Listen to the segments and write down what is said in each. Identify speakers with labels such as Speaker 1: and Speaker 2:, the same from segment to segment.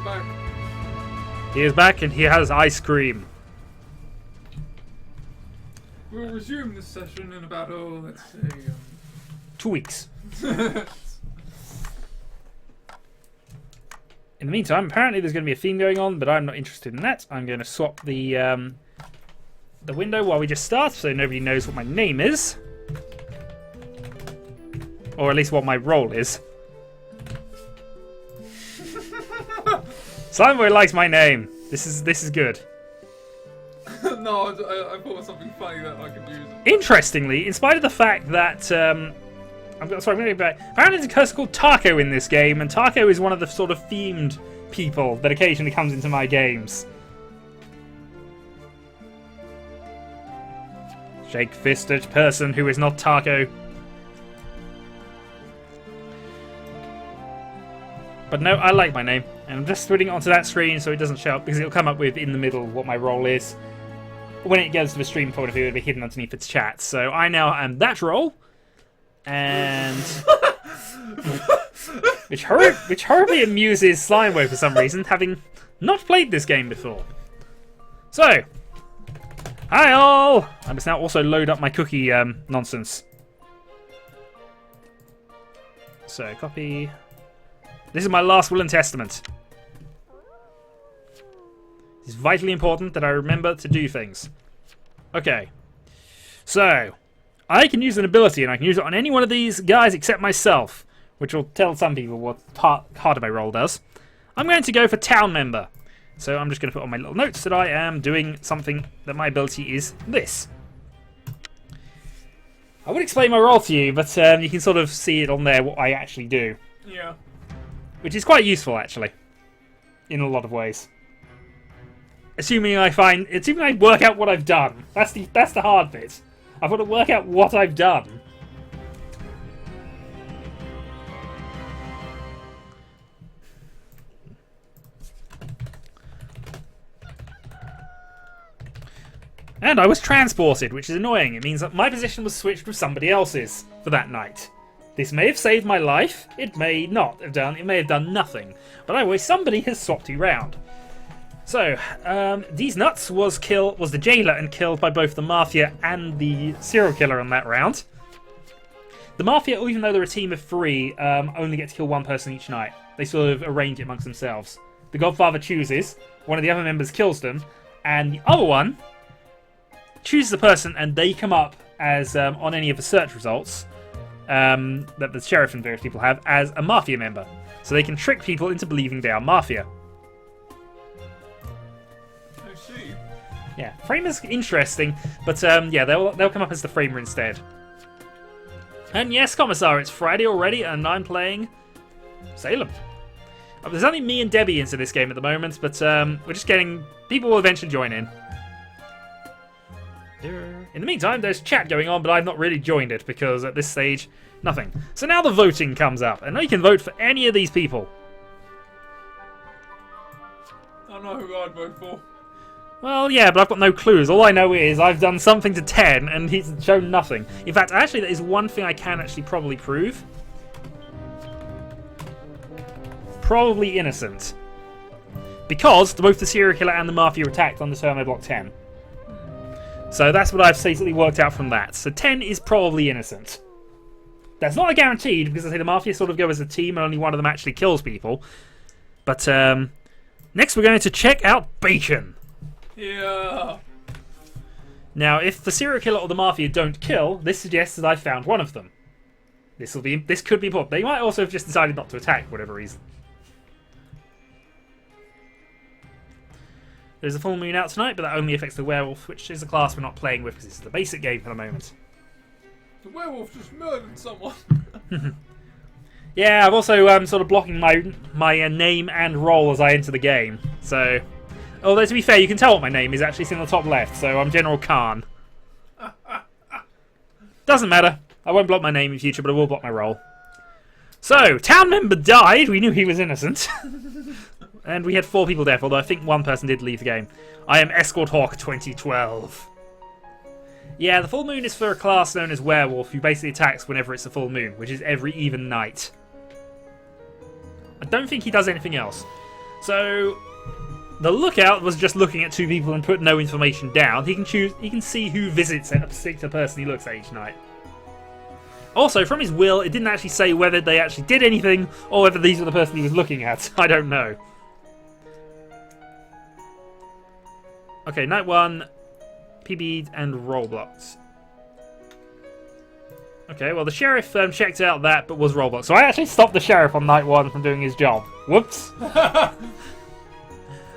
Speaker 1: back.
Speaker 2: He is back and he has ice cream.
Speaker 1: We'll resume this session in about, let's say,
Speaker 2: 2 weeks. In the meantime, apparently there's going to be a theme going on, but I'm not interested in that. I'm going to swap the window while we just start, so nobody knows what my name is. Or at least what my role is. Slimeboy likes my name. This is good.
Speaker 1: No, I thought of something funny that I could use.
Speaker 2: Interestingly, in spite of the fact that I'm going to go back. Apparently, there's a person called Taco in this game, and Taco is one of the sort of themed people that occasionally comes into my games. Shake-fisted person who is not Taco. But no, I like my name, and I'm just putting it onto that screen so it doesn't show up, because it'll come up with in the middle what my role is. When it goes to the stream point of view, it'll be hidden underneath its chat. So I now am that role. And which horribly amuses Slimeway for some reason, having not played this game before. So, hi all! I must now also load up my cookie nonsense. So, copy. This is my last will and testament. It's vitally important that I remember to do things. Okay. So, I can use an ability, and I can use it on any one of these guys except myself, which will tell some people what part of my role does. I'm going to go for Town Member. So I'm just going to put on my little notes that I am doing something that my ability is this. I would explain my role to you, but you can sort of see it on there what I actually do.
Speaker 1: Yeah. Which
Speaker 2: is quite useful, actually, in a lot of ways. Assuming I work out what I've done. That's the hard bit. I've got to work out what I've done. And I was transported, which is annoying. It means that my position was switched with somebody else's for that night. This may have saved my life. It may not have done. It may have done nothing. But anyway, somebody has swapped you round. So, These Nuts was the jailer and killed by both the Mafia and the serial killer on that round. The Mafia, even though they're a team of 3, only get to kill one person each night. They sort of arrange it amongst themselves. The Godfather chooses, one of the other members kills them, and the other one chooses a person, and they come up as, on any of the search results that the sheriff and various people have, as a Mafia member. So they can trick people into believing they are Mafia. Yeah, Framer's interesting, but yeah, they'll come up as the Framer instead. And yes, Commissar, it's Friday already, and I'm playing Salem. There's only me and Debbie into this game at the moment, but we're just getting... People will eventually join in. In the meantime, there's chat going on, but I've not really joined it, because at this stage, nothing. So now the voting comes up, and now you can vote for any of these people.
Speaker 1: I don't know who I'd vote for.
Speaker 2: Well, yeah, but I've got no clues. All I know is I've done something to 10, and he's shown nothing. In fact, actually, there is one thing I can actually probably prove. Probably innocent. Because both the serial killer and the Mafia were attacked on the turn I block 10. So that's what I've basically worked out from that. So 10 is probably innocent. That's not a guaranteed, because I say the Mafia sort of go as a team, and only one of them actually kills people. But next we're going to check out Bacon.
Speaker 1: Yeah.
Speaker 2: Now, if the serial killer or the Mafia don't kill, this suggests that I found one of them. This could be important. They might also have just decided not to attack for whatever reason. There's a full moon out tonight, but that only affects the werewolf, which is a class we're not playing with because this is the basic game for the moment.
Speaker 1: The werewolf just murdered someone.
Speaker 2: Yeah, I've also sort of blocking my name and role as I enter the game. So, although to be fair, you can tell what my name is actually. It's in the top left. So I'm General Khan. Doesn't matter. I won't block my name in future, but I will block my role. So, town member died. We knew he was innocent. And we had 4 people dead, although I think one person did leave the game. I am Escort Hawk 2012. Yeah, the full moon is for a class known as Werewolf, who basically attacks whenever it's a full moon, which is every even night. I don't think he does anything else. So the lookout was just looking at 2 people and put no information down. He can choose. He can see who visits a particular person he looks at each night. Also, from his will, it didn't actually say whether they actually did anything or whether these were the person he was looking at. I don't know. Okay, night 1, PB and Roblox. Okay, well the sheriff checked out that, but was Roblox. So I actually stopped the sheriff on night 1 from doing his job. Whoops.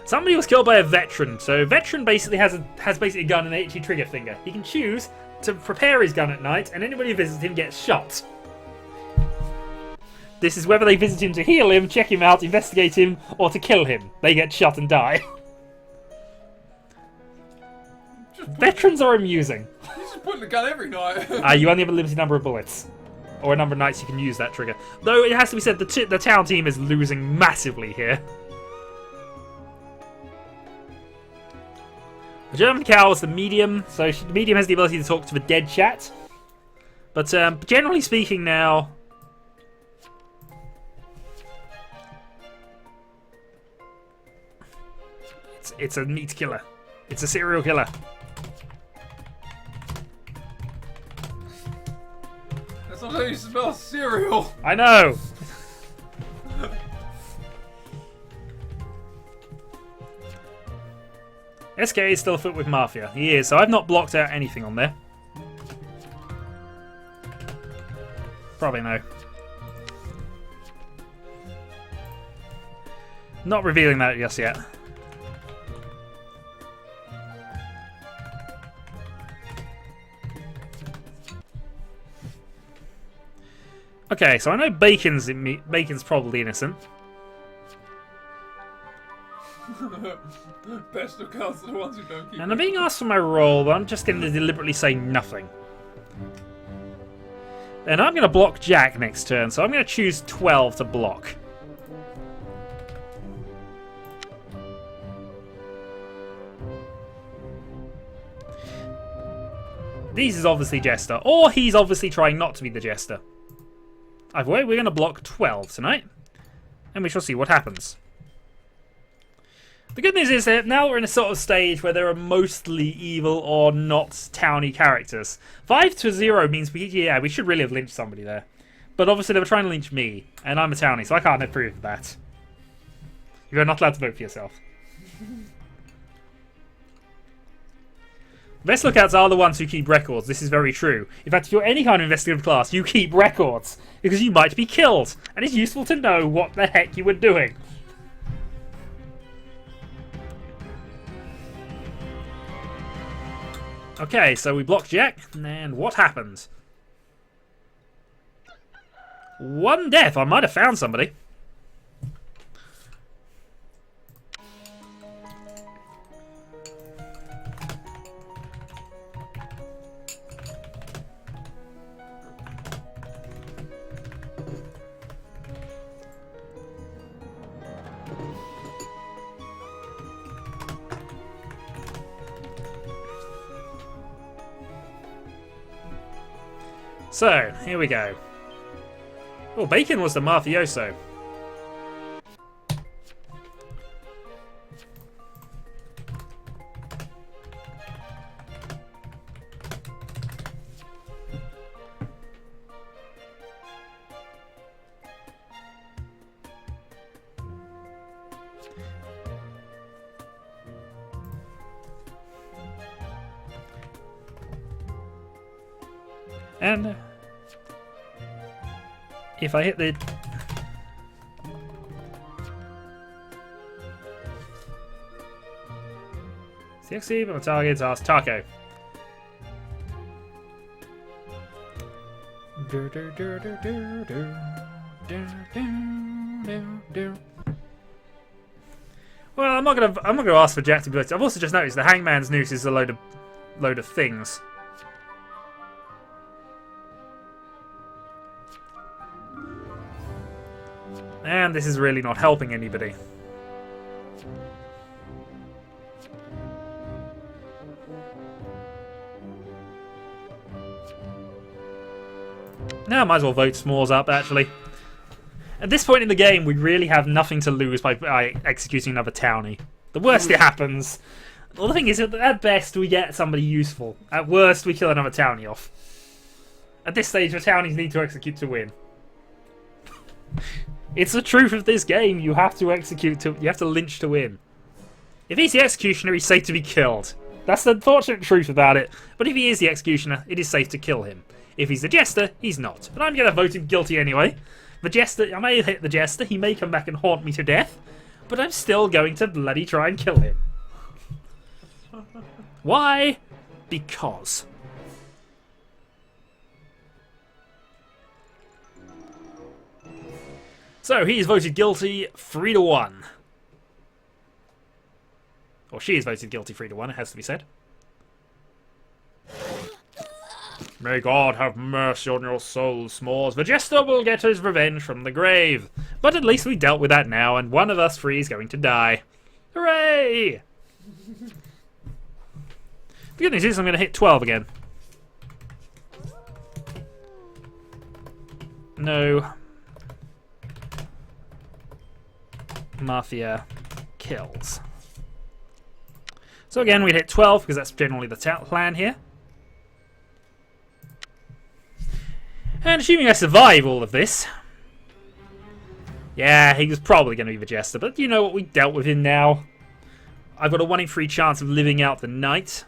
Speaker 2: Somebody was killed by a veteran. So veteran basically has basically a gun and an HE trigger finger. He can choose to prepare his gun at night, and anybody who visits him gets shot. This is whether they visit him to heal him, check him out, investigate him, or to kill him. They get shot and die. Veterans are amusing.
Speaker 1: He's just putting the gun every night.
Speaker 2: You only have a limited number of bullets. Or a number of nights you can use that trigger. Though it has to be said, the town team is losing massively here. The German cow is the medium, so the medium has the ability to talk to the dead chat. But generally speaking now... It's a meat killer. It's a serial killer.
Speaker 1: That's not how you smell cereal.
Speaker 2: I know! SK is still afoot with Mafia. He is, so I've not blocked out anything on there. Probably no. Not revealing that just yet. Okay, so I know Bacon's probably innocent.
Speaker 1: Best of cards are the ones who don't keep.
Speaker 2: And I'm being asked for my role, but I'm just going to deliberately say nothing. And I'm going to block Jack next turn, so I'm going to choose 12 to block. This is obviously Jester, or he's obviously trying not to be the Jester. Either way, we're going to block 12 tonight, and we shall see what happens. The good news is that now we're in a sort of stage where there are mostly evil or not towny characters. 5-0 means we should really have lynched somebody there. But obviously they were trying to lynch me, and I'm a townie, so I can't approve of that. You're not allowed to vote for yourself. The best lookouts are the ones who keep records. This is very true. In fact, if you're any kind of investigative class, you keep records, because you might be killed, and it's useful to know what the heck you were doing. Okay, so we blocked Jack, and what happened? 1 death. I might have found somebody. So, here we go. Oh, Bacon was the mafioso. And if I hit the... CXC, but my target's asked Taco. Well, I'm not gonna ask for Jack to be able to. I've also just noticed the Hangman's Noose is a load of things. And this is really not helping anybody. Now I might as well vote S'mores up, actually. At this point in the game, we really have nothing to lose by executing another townie. The worst it happens. Well, the thing is, at best, we get somebody useful. At worst, we kill another townie off. At this stage, the townies need to execute to win. It's the truth of this game. You have to execute you have to lynch to win. If he's the executioner, he's safe to be killed. That's the unfortunate truth about it. But if he is the executioner, it is safe to kill him. If he's the jester, he's not. But I'm going to vote him guilty anyway. The jester, I may have hit the jester. He may come back and haunt me to death. But I'm still going to bloody try and kill him. Why? Because. So, he is voted guilty 3-1. Or she is voted guilty 3-1, it has to be said. May God have mercy on your soul, S'mores. The jester will get his revenge from the grave. But at least we dealt with that now, and one of us three is going to die. Hooray! The good news is I'm going to hit 12 again. No. Mafia kills. So again, we'd hit 12 because that's generally the plan here. And assuming I survive all of this. Yeah, he was probably going to be the jester, but you know what? We dealt with him now. I've got a 1 in 3 chance of living out the night.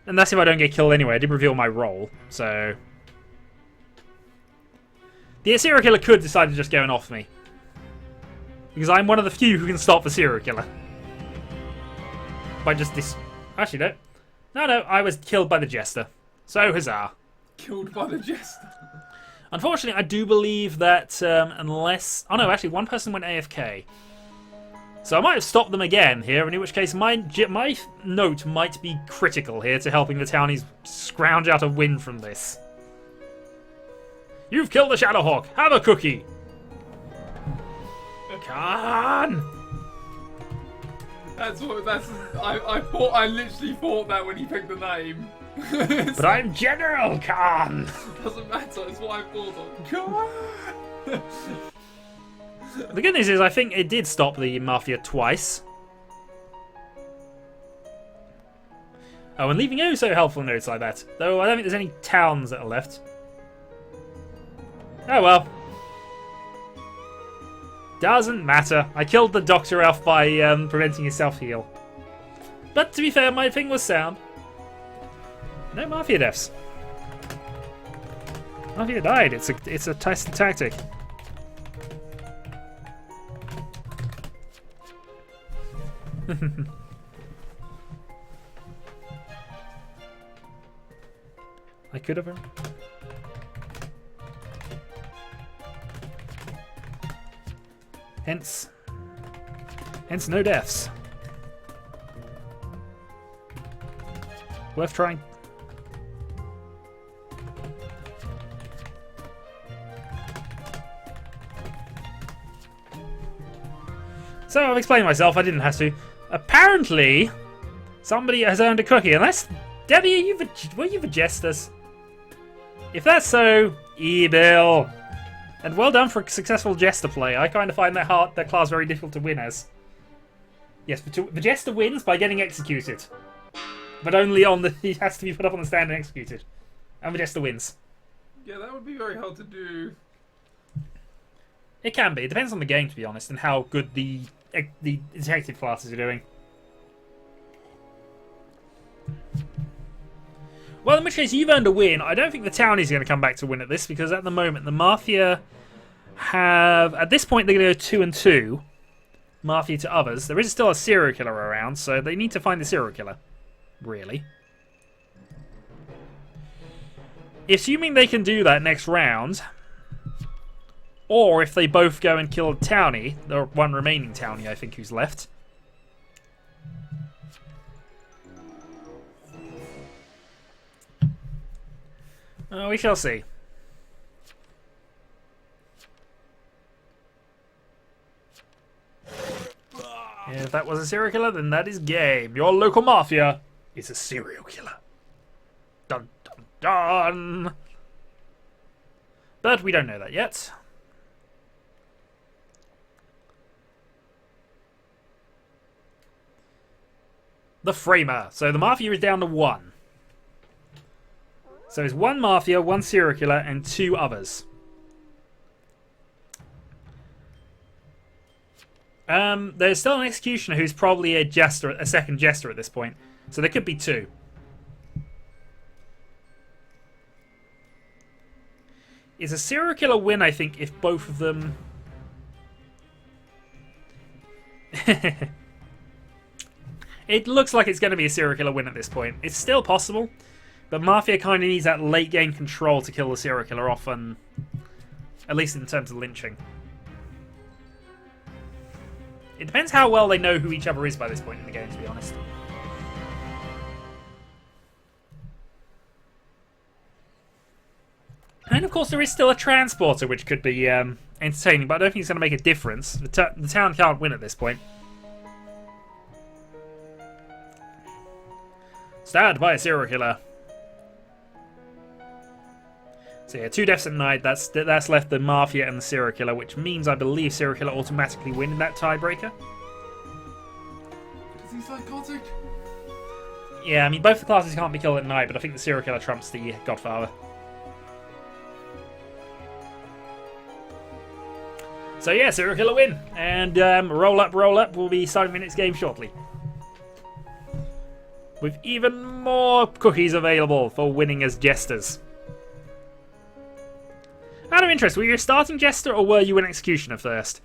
Speaker 2: And that's if I don't get killed anyway. I did reveal my role, so... The serial killer could decide to just go and off me. Because I'm one of the few who can stop the serial killer. By just this... Actually, no. No, I was killed by the jester. So, huzzah.
Speaker 1: Killed by the jester.
Speaker 2: Unfortunately, I do believe that unless... Oh no, actually, one person went AFK. So I might have stopped them again here, in which case my note might be critical here to helping the townies scrounge out a win from this. You've killed the Shadowhawk. Have a cookie. Khan!
Speaker 1: I literally thought that when he picked the name.
Speaker 2: But I'm General Khan!
Speaker 1: Doesn't matter, it's what I thought of. Khan!
Speaker 2: The good news is I think it did stop the Mafia twice. Oh, and leaving so helpful notes like that. Though I don't think there's any towns that are left. Oh well. Doesn't matter. I killed the Doctor Elf by preventing his self-heal. But to be fair, my thing was sound. No Mafia deaths. Mafia died. It's a tested tactic. I could have. Hence no deaths. Worth trying. So I've explained myself. I didn't have to. Apparently, somebody has earned a cookie. Unless Debbie, were you the jesters? If that's so, evil. And well done for a successful jester play. I kind of find that class very difficult to win as. Yes, the jester wins by getting executed, but only on he has to be put up on the stand and executed, and the jester wins.
Speaker 1: Yeah, that would be very hard to do.
Speaker 2: It can be. It depends on the game, to be honest, and how good the detective classes are doing. Well, in which case, you've earned a win. I don't think the town is going to come back to win at this, because at the moment, the Mafia have... At this point, they're going to go 2-2. Mafia to others. There is still a serial killer around, so they need to find the serial killer. Really. Assuming they can do that next round, or if they both go and kill a townie, the one remaining townie, I think, who's left. We shall see. If that was a serial killer, then that is game. Your local mafia is a serial killer. Dun dun dun. But we don't know that yet. The Framer. So the Mafia is down to 1. So it's 1 Mafia, 1 serial killer, and 2 others. There's still an Executioner who's probably a jester, a second jester at this point. So there could be 2. Is a serial killer win, I think, if both of them... It looks like it's going to be a serial killer win at this point. It's still possible, but Mafia kind of needs that late game control to kill the serial killer off, and at least in terms of lynching. It depends how well they know who each other is by this point in the game, to be honest. And of course there is still a transporter, which could be entertaining, but I don't think it's going to make a difference. The town can't win at this point. Stabbed by a serial killer. So yeah, 2 deaths at night. That's left the Mafia and the serial killer, which means I believe serial killer automatically win in that tiebreaker.
Speaker 1: Is he psychotic?
Speaker 2: Yeah, I mean both the classes can't be killed at night, but I think the serial killer trumps the Godfather. So yeah, serial killer win, and roll up. We'll be starting the next game shortly, with even more cookies available for winning as jesters. Out of interest, were you a starting jester or were you an executioner first?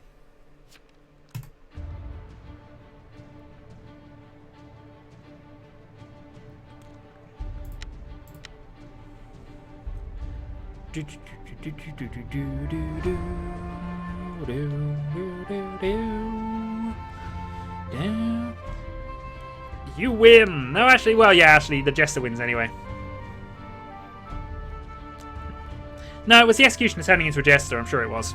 Speaker 2: You win! No, actually, well, yeah, actually, the jester wins anyway. No, it was the executioner turning into a jester, I'm sure it was.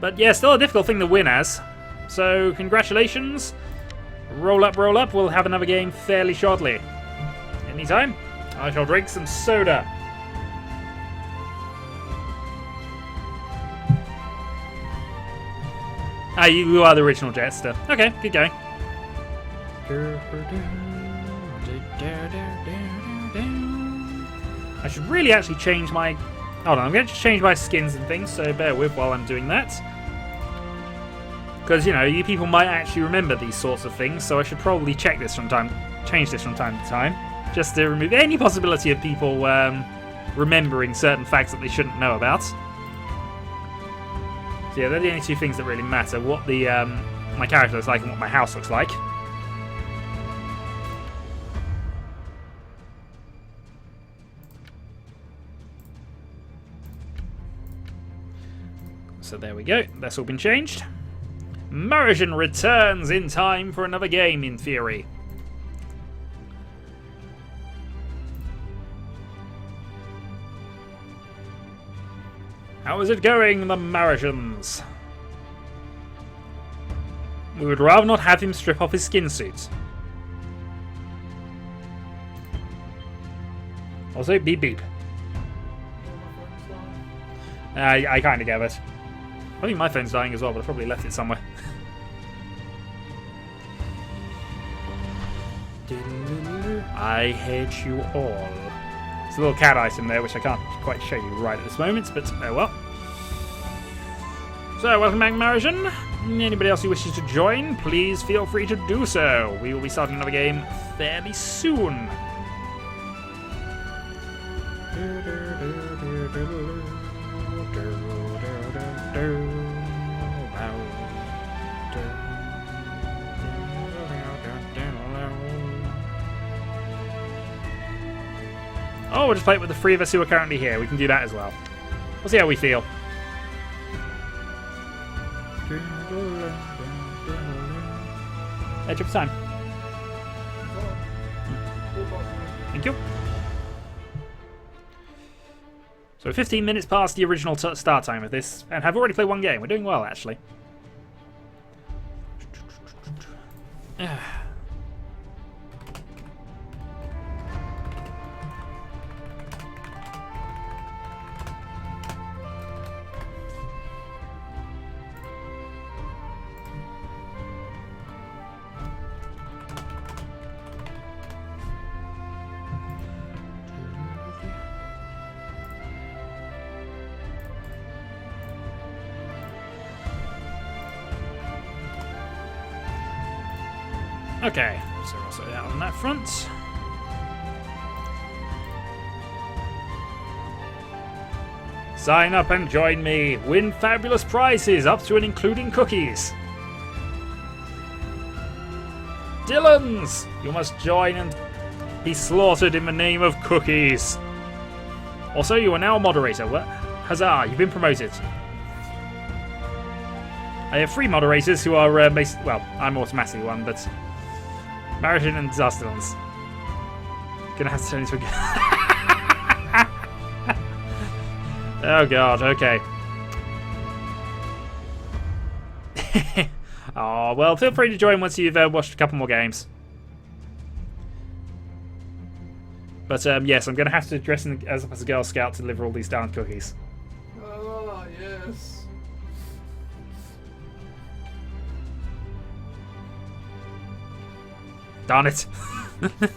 Speaker 2: But yeah, still a difficult thing to win as. So, congratulations. Roll up, we'll have another game fairly shortly. Anytime, I shall drink some soda. Ah, you are the original jester. Okay, keep going. I should really actually change my... Hold on, I'm going to change my skins and things, so bear with while I'm doing that. Because, you know, you people might actually remember these sorts of things, so I should probably change this from time to time, just to remove any possibility of people remembering certain facts that they shouldn't know about. So yeah, they're the only 2 things that really matter, what the my character looks like and what my house looks like. So there we go, that's all been changed. Marijan returns in time for another game, in theory. How is it going, the Marijans? We would rather not have him strip off his skin suit. Also, beep beep. I kind of get it. I think my phone's dying as well, but I probably left it somewhere. I hate you all. There's a little cat item there, which I can't quite show you right at this moment, but oh well. So, welcome back, Marijan. Anybody else who wishes to join, please feel free to do so. We will be starting another game fairly soon. Oh, we'll just play it with the 3 of us who are currently here. We can do that as well. We'll see how we feel. Edge of time. Thank you. So 15 minutes past the original start time of this, and have already played 1 game. We're doing well, actually. Okay, so we'll sort it out on that front. Sign up and join me. Win fabulous prizes up to and including cookies. Dylan's! You must join and be slaughtered in the name of cookies. Also, you are now a moderator. What? Huzzah, you've been promoted. I have 3 moderators who are well, I'm automatically one, but Marathon and Zastelons. Gonna have to turn into a oh god, okay. Oh, well, feel free to join once you've watched a couple more games. But yes, I'm going to have to dress as a Girl Scout to deliver all these darn cookies.
Speaker 1: Ah, yes.
Speaker 2: Darn it. Do you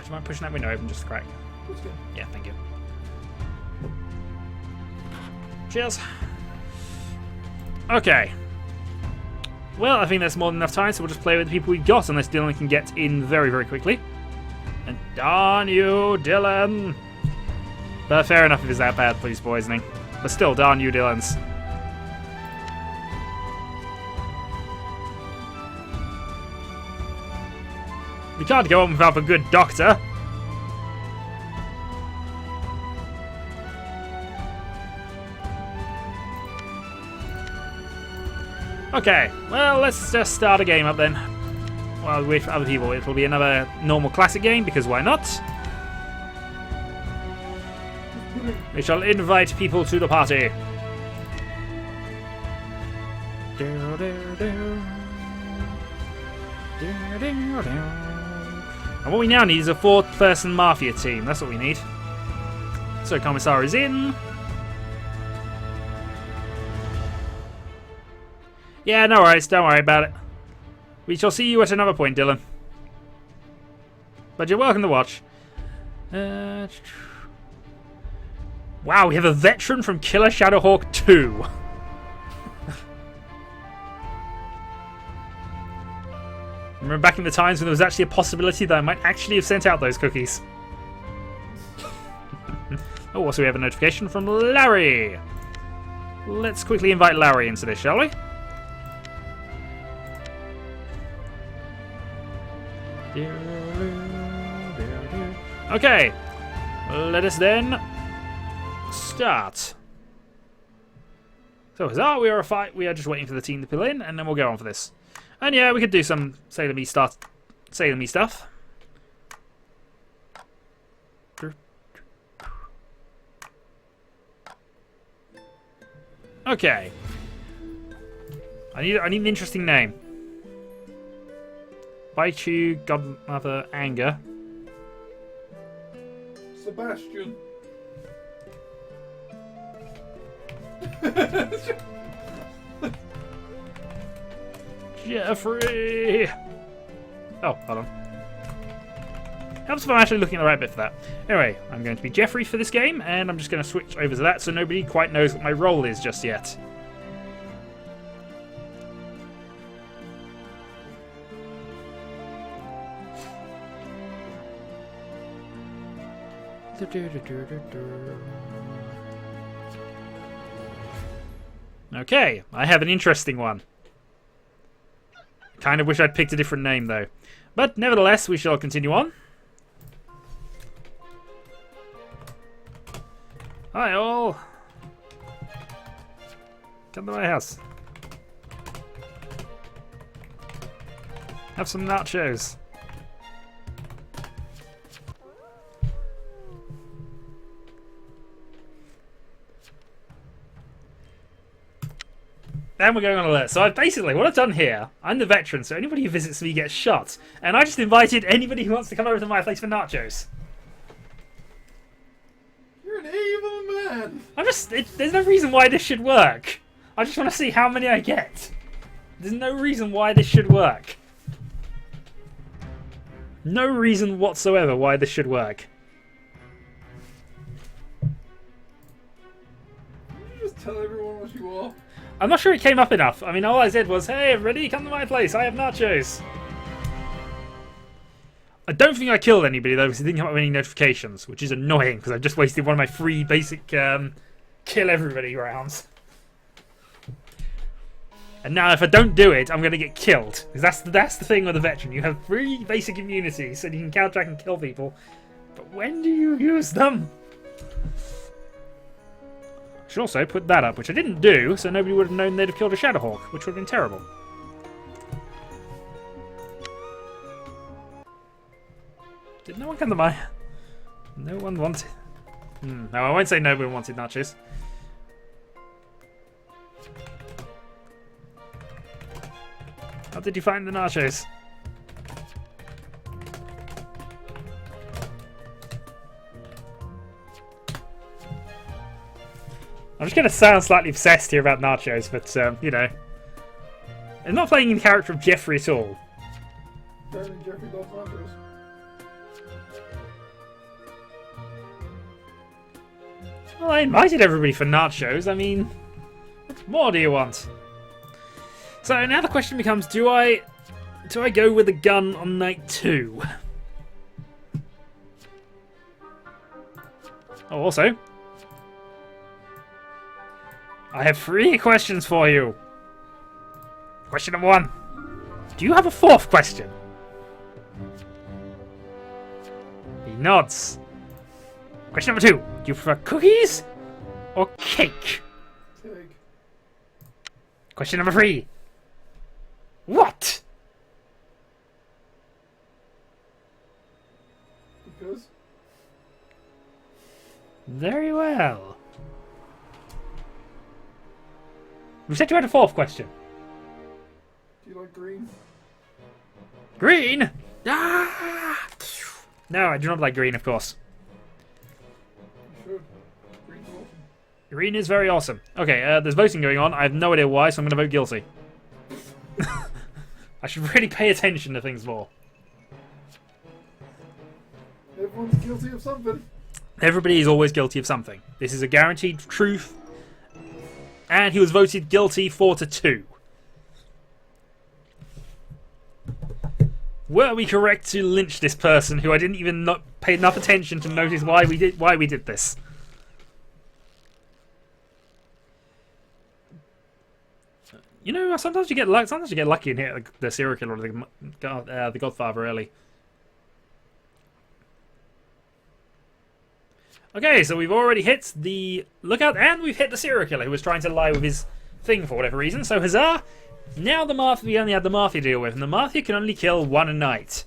Speaker 2: mind pushing that window open just a crack?
Speaker 1: That's good.
Speaker 2: Yeah, thank you. Cheers. Okay. Well, I think that's more than enough time, so we'll just play with the people we've got, unless Dylan can get in very, very quickly. And darn you, Dylan! But fair enough if it's that bad, police poisoning. But still, darn you, Dylans. We can't go on without a good doctor. Okay, well, let's just start a game up then. Well, with other people. It'll be another normal classic game, because why not? We shall invite people to the party. And what we now need is a 4-person Mafia team. That's what we need. So, Commissar is in. Yeah, no worries. Don't worry about it. We shall see you at another point, Dylan. But you're welcome to watch. Wow, we have a veteran from Killer Shadowhawk 2. Remember back in the times when there was actually a possibility that I might actually have sent out those cookies. Oh, also we have a notification from Larry. Let's quickly invite Larry into this, shall we? Okay, let us then start. So, huzzah, we are just waiting for the team to pull in, and then we'll go on for this. And yeah, we could do some Salem-y stuff. Okay. I need an interesting name. Baichu, Godmother, Anger.
Speaker 1: Sebastian.
Speaker 2: Jeffrey! Oh, hold on. Helps if I'm actually looking at the right bit for that. Anyway, I'm going to be Jeffrey for this game, and I'm just going to switch over to that so nobody quite knows what my role is just yet. Okay, I have an interesting one. Kind of wish I'd picked a different name, though. But nevertheless, we shall continue on. Hi, all. Come to my house. Have some nachos. And we're going on alert. So basically, what I've done here, I'm the veteran, so anybody who visits me gets shot. And I just invited anybody who wants to come over to my place for nachos.
Speaker 1: You're an evil man.
Speaker 2: There's no reason why this should work. I just want to see how many I get. There's no reason why this should work. No reason whatsoever why this should work.
Speaker 1: Did you just tell everyone what you are?
Speaker 2: I'm not sure it came up enough. I mean, all I said was, hey, everybody, come to my place. I have nachos. I don't think I killed anybody, though, because it didn't come up with any notifications, which is annoying, because I've just wasted one of my free basic kill everybody rounds. And now if I don't do it, I'm going to get killed. Because that's the thing with a veteran. You have 3 basic immunities, so you can counteract and kill people. But when do you use them? I should also put that up, which I didn't do, so nobody would have known they'd have killed a Shadowhawk, which would have been terrible. Did no one come to my... No one wanted... No, I won't say no one wanted nachos. How did you find the nachos? I'm just going to sound slightly obsessed here about nachos, but, you know. I'm not playing the character of Jeffrey at all.
Speaker 1: Apparently Jeffrey loves nachos.
Speaker 2: Well, I invited everybody for nachos. I mean, what more do you want? So now the question becomes, do I go with a gun on night 2? Oh, also, I have 3 questions for you. Question number 1. Do you have a 4th question? He nods. Question number 2. Do you prefer cookies or cake?
Speaker 1: Cake.
Speaker 2: Question number 3. What?
Speaker 1: Because?
Speaker 2: Very well. You said you had a 4th question.
Speaker 1: Do you like green?
Speaker 2: Green? Ah! No, I do not like green, of course.
Speaker 1: You should. Green's awesome.
Speaker 2: Green is very awesome. Okay, there's voting going on. I have no idea why, so I'm going to vote guilty. I should really pay attention to things more.
Speaker 1: Everyone's guilty of something.
Speaker 2: Everybody is always guilty of something. This is a guaranteed truth. And he was voted guilty 4-2. Were we correct to lynch this person who I didn't even pay enough attention to notice why we did this? You know, sometimes you get lucky and hit the serial killer or the Godfather early. Okay, so we've already hit the lookout and we've hit the serial killer who was trying to lie with his thing for whatever reason. So huzzah! Now the Mafia, we only had the Mafia to deal with, and the Mafia can only kill 1 a night.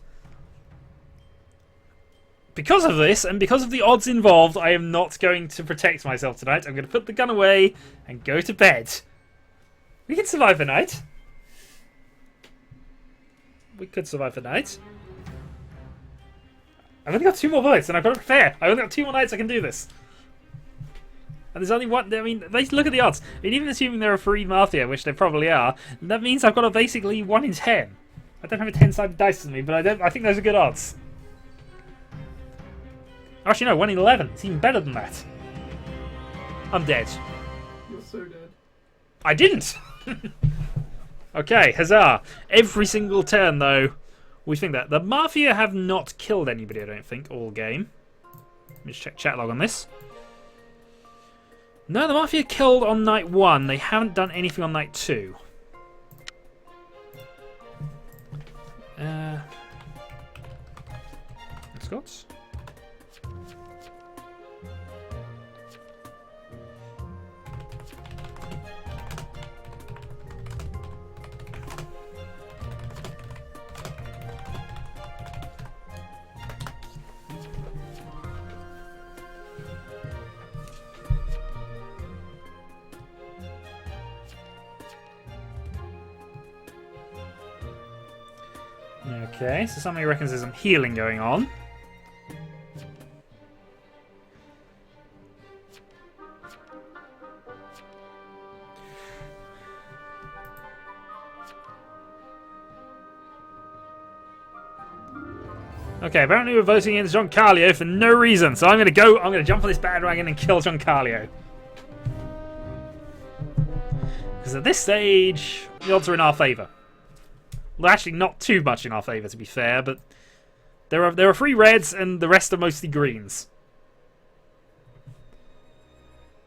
Speaker 2: Because of this, and because of the odds involved, I am not going to protect myself tonight. I'm going to put the gun away and go to bed. We can survive the night. We could survive the night. I've only got 2 more bullets, and I've got to prepare. I've only got 2 more nights I can do this. And there's only one. I mean, look at the odds. I mean, even assuming there are 3 Mafia, which there probably are, that means I've got a basically 1 in 10. I don't have a 10-sided dice with me, but I think those are good odds. Actually, no, 1 in 11. It's even better than that. I'm dead.
Speaker 1: You're so dead.
Speaker 2: I didn't. Okay, huzzah. Every single turn, though, we think that. The Mafia have not killed anybody, I don't think, all game. Let me just check chat log on this. No, the Mafia killed on night 1. They haven't done anything on night 2. Scots? Okay, so somebody reckons there's some healing going on. Okay, apparently we're voting against Giancarlo for no reason, so I'm gonna jump on this bandwagon and kill Giancarlo. Because at this stage, the odds are in our favour. Well, actually, not too much in our favour, to be fair, but there are 3 reds and the rest are mostly greens.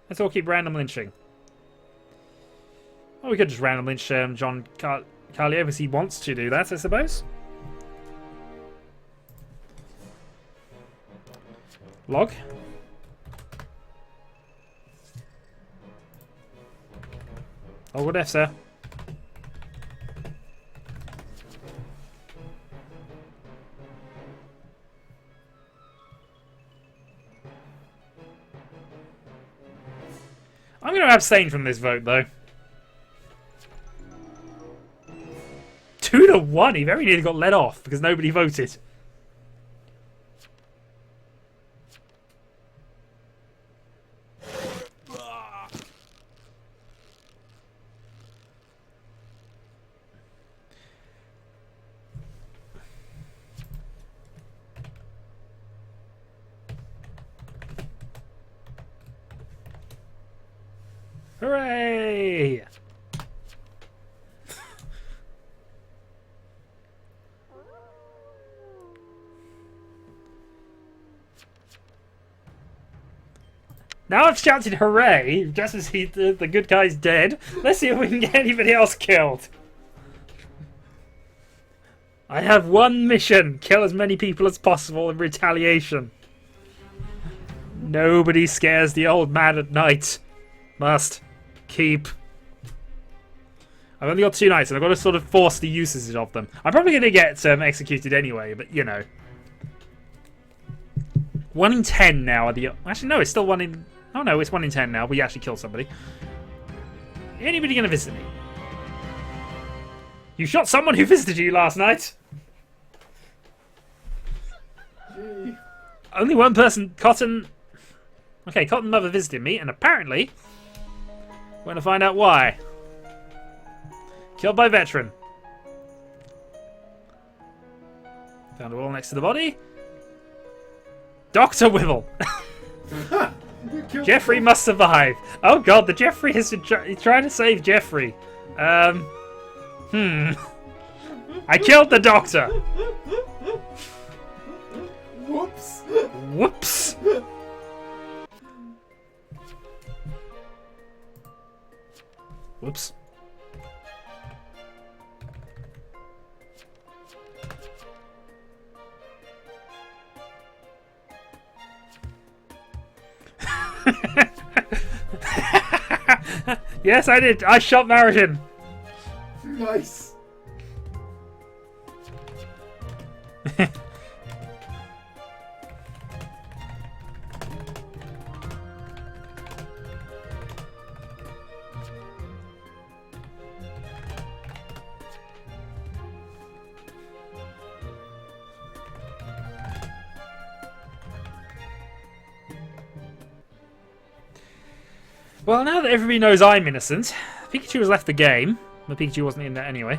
Speaker 2: Let's all keep random lynching. Well, we could just random lynch John Carlio because he wants to do that, I suppose. Log. Oh, what if, sir? I'm going to abstain from this vote, though. 2-1. He very nearly got let off because nobody voted. Hooray! Now I've shouted hooray, just as the good guy's dead. Let's see if we can get anybody else killed. I have one mission. Kill as many people as possible in retaliation. Nobody scares the old man at night. Must keep. I've only got 2 nights and I've got to sort of force the usage of them. I'm probably going to get executed anyway, but you know. 1 in 10 now are the... Actually, no, it's still 1 in... Oh no, it's 1 in 10 now. We actually killed somebody. Anybody going to visit me? You shot someone who visited you last night.
Speaker 1: Gee.
Speaker 2: Only one person, Cotton... Okay, Cotton Mother visited me, and apparently... We're going to find out why. Killed by veteran. Found a wall next to the body. Dr. Wibble. Jeffrey must survive. Oh god, the Jeffrey has been trying to save Jeffrey. I killed the doctor.
Speaker 1: Whoops.
Speaker 2: Whoops. Whoops. Yes, I did. I shot Mariton.
Speaker 1: Nice.
Speaker 2: Well, now that everybody knows I'm innocent, Pikachu has left the game. But Pikachu wasn't in there anyway.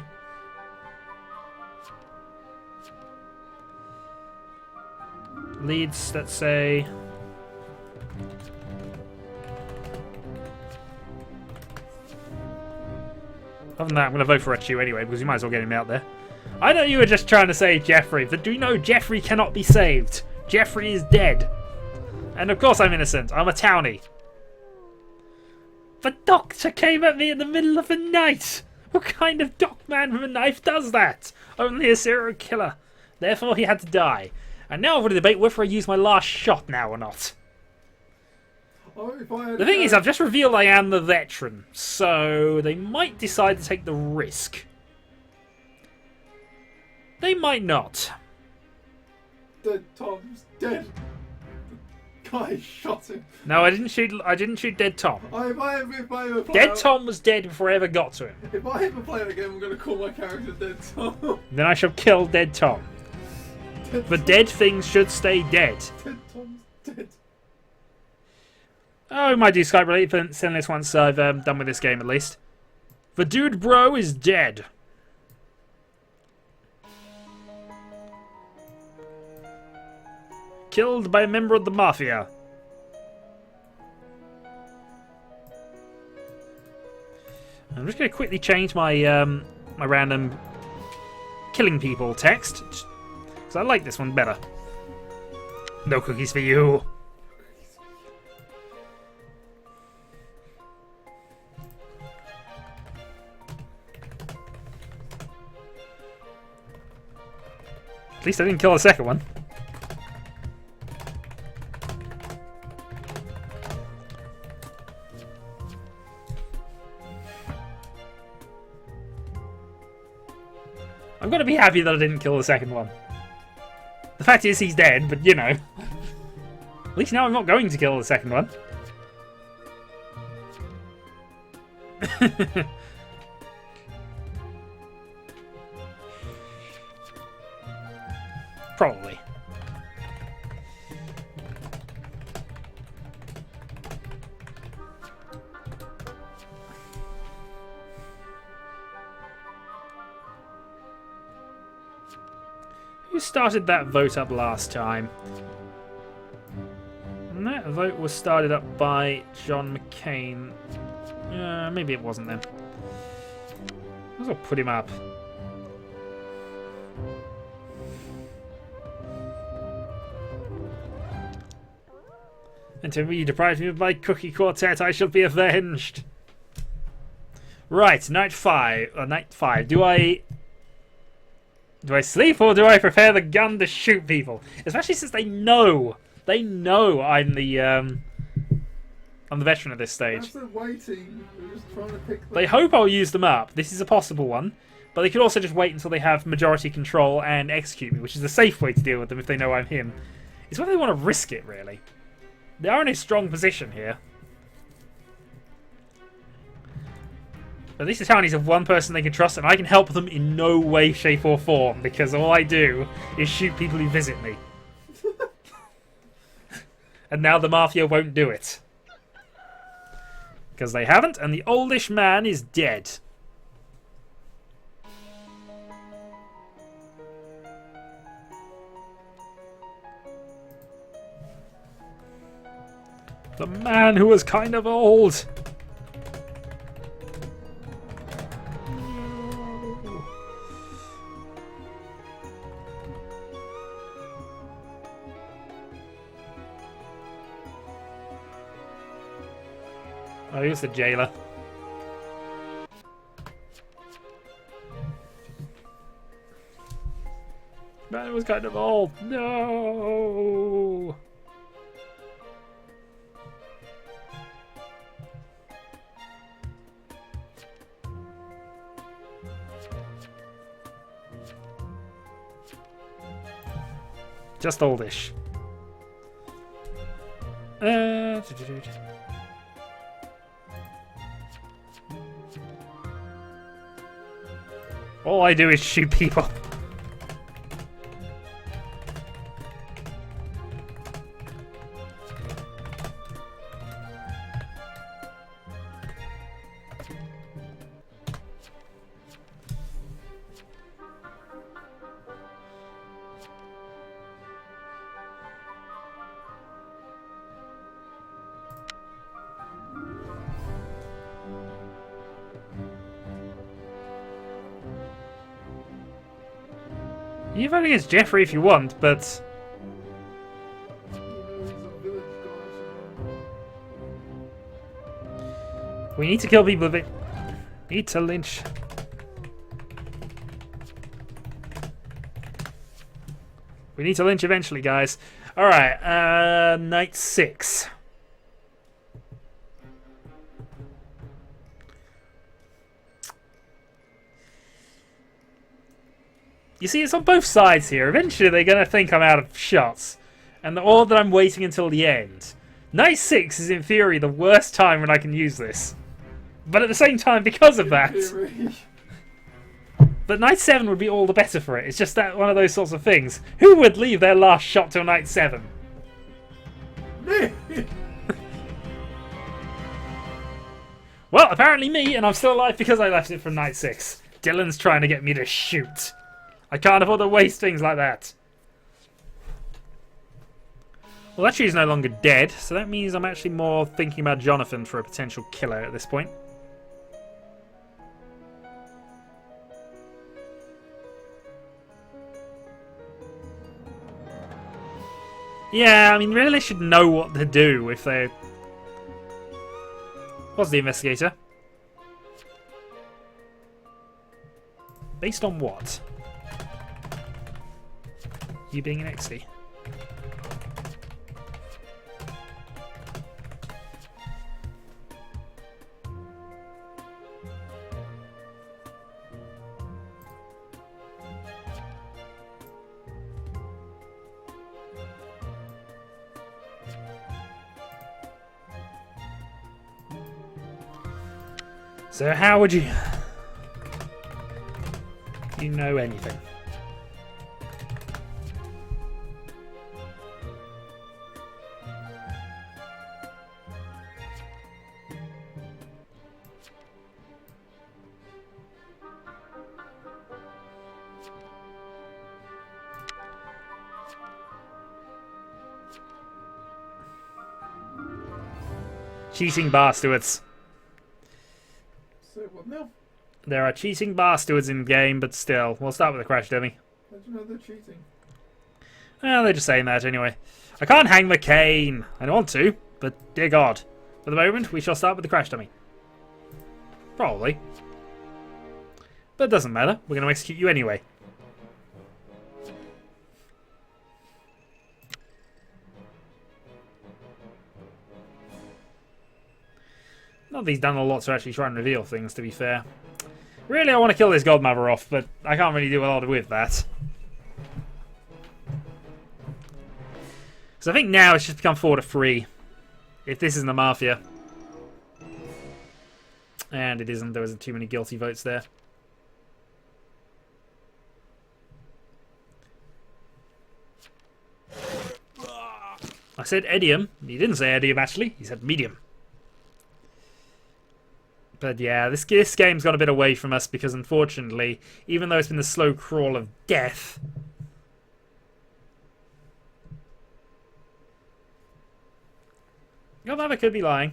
Speaker 2: Leads, let's say... Other than that, I'm going to vote for Achu anyway, because you might as well get him out there. I know you were just trying to save Jeffrey, but do you know Jeffrey cannot be saved? Jeffrey is dead. And of course I'm innocent. I'm a townie. The doctor came at me in the middle of the night. What kind of doc man with a knife does that? Only a serial killer. Therefore he had to die. And now I've got to debate whether I use my last shot now or not. The thing is, I've just revealed I am the veteran, so they might decide to take the risk. They might not.
Speaker 1: Dead Tom's dead. The guy shot him.
Speaker 2: No, I didn't shoot. I didn't shoot Dead Tom.
Speaker 1: If I ever play
Speaker 2: Dead Tom was dead before I ever got to him.
Speaker 1: If I ever play the game, I'm going to call my character Dead Tom.
Speaker 2: Then I shall kill Dead Tom. The dead things should stay dead.
Speaker 1: Dead Tom's dead.
Speaker 2: Oh, we might do Skype related send this once I've done with this game at least. The dude bro is dead. Killed by a member of the Mafia. I'm just going to quickly change my my random killing people text, because I like this one better. No cookies for you. At least I didn't kill the second one. I'm gonna be happy that I didn't kill the second one. The fact is he's dead, but you know. At least now I'm not going to kill the second one. Probably. Who started that vote up last time? And that vote was started up by John McCain. Maybe it wasn't then. Might as well put him up. And to me, deprive me of my cookie quartet, I shall be avenged. Right, night 5. Night 5. Do I sleep or do I prepare the gun to shoot people? Especially since they know I'm the veteran at this stage.
Speaker 1: They're waiting. We're just trying to pick them.
Speaker 2: They hope I'll use them up. This is a possible one. But they could also just wait until they have majority control and execute me, which is the safe way to deal with them if they know I'm him. It's whether they want to risk it, really. They are in a strong position here. But at least the town needs one person they can trust, and I can help them in no way, shape, or form, because all I do is shoot people who visit me. And now the Mafia won't do it. Because they haven't, and the oldish man is dead. The man who was kind of old. Oh, here's the jailer. Man was kind of old. No. Just oldish. All I do is shoot people. You can vote against Jeffrey if you want, but we need to kill people. We need to lynch. We need to lynch eventually, guys. All right, night 6. You see, it's on both sides here. Eventually, they're going to think I'm out of shots. Or that I'm waiting until the end. Night 6 is, in theory, the worst time when I can use this. But at the same time, because of that... But Night 7 would be all the better for it. It's just that one of those sorts of things. Who would leave their last shot till Night 7? Well, apparently me, and I'm still alive because I left it from Night 6. Dylan's trying to get me to shoot. I can't afford to waste things like that. Well, that tree's no longer dead, so that means I'm actually more thinking about Jonathan for a potential killer at this point. Yeah, I mean, really they should know what to do if they... What's the investigator? Based on what? You being an XD. So how would you know anything? Cheating bastards.
Speaker 1: So what now?
Speaker 2: There are cheating bastards in game, but still. We'll start with the crash dummy.
Speaker 1: How do you know they're cheating?
Speaker 2: Well, they're just saying that anyway. I can't hang the cane. I don't want to, but dear God. For the moment, we shall start with the crash dummy. Probably. But it doesn't matter. We're going to execute you anyway. Not that he's done a lot to actually try and reveal things, to be fair. Really, I want to kill this godmother off, but I can't really do a lot with that. So I think now it's just become 4 to 3. If this isn't the Mafia. And it isn't, there wasn't too many guilty votes there. I said idiom. He didn't say idiom, actually. He said medium. But yeah, this game's gone a bit away from us because, unfortunately, even though it's been the slow crawl of death... Your mother could be lying.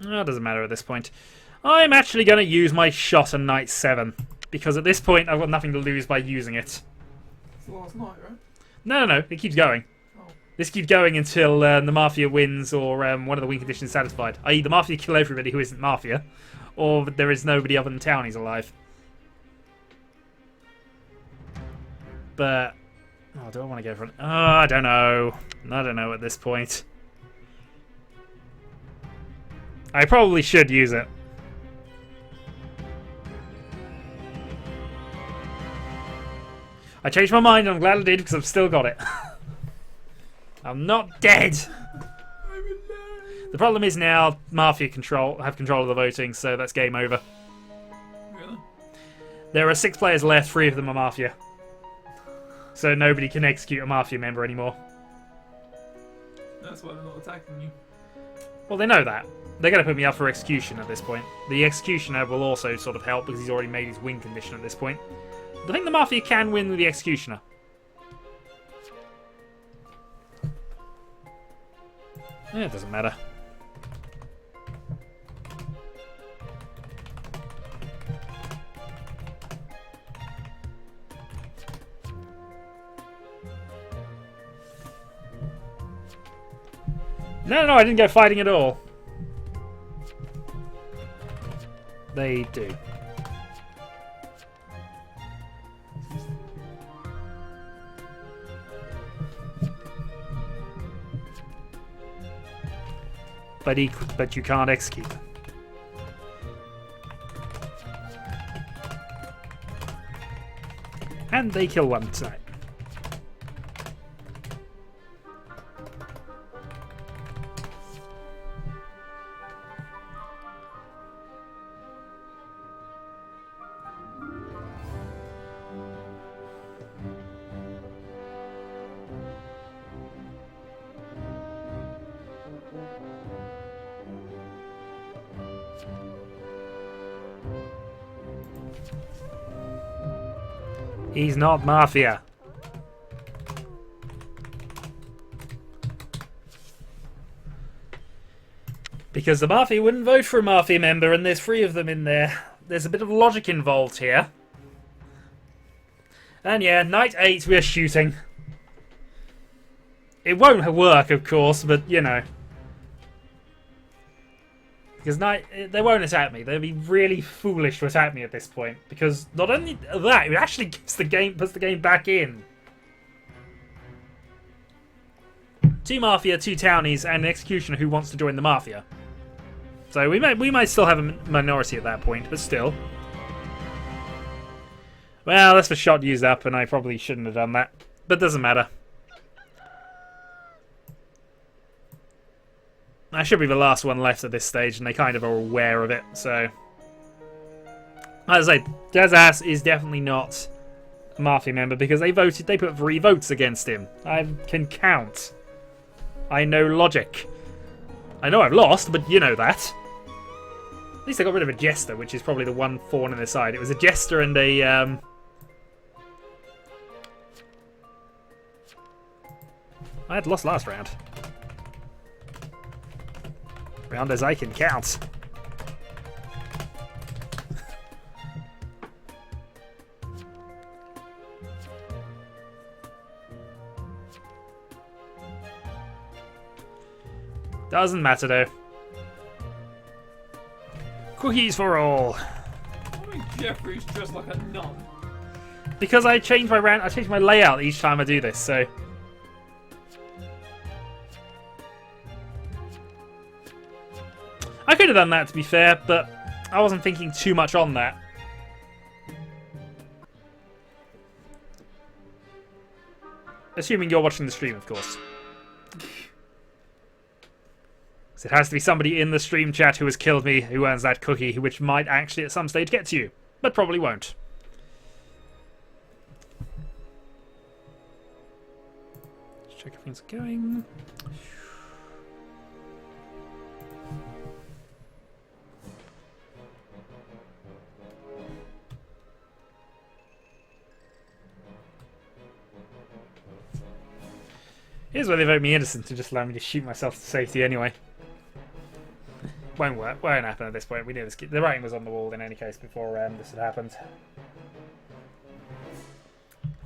Speaker 2: Oh, it doesn't matter at this point. I'm actually going to use my shot on night 7. Because at this point, I've got nothing to lose by using it.
Speaker 1: It's the last night, right?
Speaker 2: No, it keeps going.
Speaker 1: Oh.
Speaker 2: This keeps going until the Mafia wins or one of the win conditions is satisfied. I.e. the Mafia kill everybody who isn't Mafia. Or there is nobody other than Townies alive. But... Oh, do I want to go for it? Oh, I don't know. I don't know at this point. I probably should use it. I changed my mind and I'm glad I did because I've still got it. I'm not dead! The problem is now Mafia have control of the voting, so that's game over.
Speaker 1: Really?
Speaker 2: There are 6 players left, 3 of them are Mafia. So nobody can execute a Mafia member anymore.
Speaker 1: That's why they're not attacking you.
Speaker 2: Well, they know that. They're going to put me up for execution at this point. The executioner will also sort of help because he's already made his win condition at this point. I think the Mafia can win with the executioner. It doesn't matter. No, I didn't go fighting at all. They do. But you can't execute. And they kill one tonight. He's not Mafia. Because the Mafia wouldn't vote for a Mafia member, and there's 3 of them in there. There's a bit of logic involved here. And yeah, night 8, we are shooting. It won't work, of course, but you know. Because they won't attack me. They'd be really foolish to attack me at this point. Because not only that, it actually puts the game back in. 2 Mafia, 2 Townies, and an Executioner who wants to join the Mafia. So we might still have a minority at that point, but still. Well, that's the shot used up, and I probably shouldn't have done that. But it doesn't matter. I should be the last one left at this stage, and they kind of are aware of it, so... As I say, Jazzass is definitely not a Mafia member, because they put 3 votes against him. I can count. I know logic. I know I've lost, but you know that. At least I got rid of a Jester, which is probably the one thorn in the side. It was a Jester and a... I had lost last round. Round as I can count. Doesn't matter though. Cookies for all.
Speaker 1: I mean, Jeffrey's dressed like a nun.
Speaker 2: Because I change my layout each time I do this, so. I could have done that, to be fair, but I wasn't thinking too much on that. Assuming you're watching the stream, of course. So it has to be somebody in the stream chat who has killed me who earns that cookie, which might actually at some stage get to you, but probably won't. Let's check if things are going. Here's where they vote me innocent to just allow me to shoot myself to safety anyway. Won't work. Won't happen at this point. We knew this. The writing was on the wall in any case before this had happened.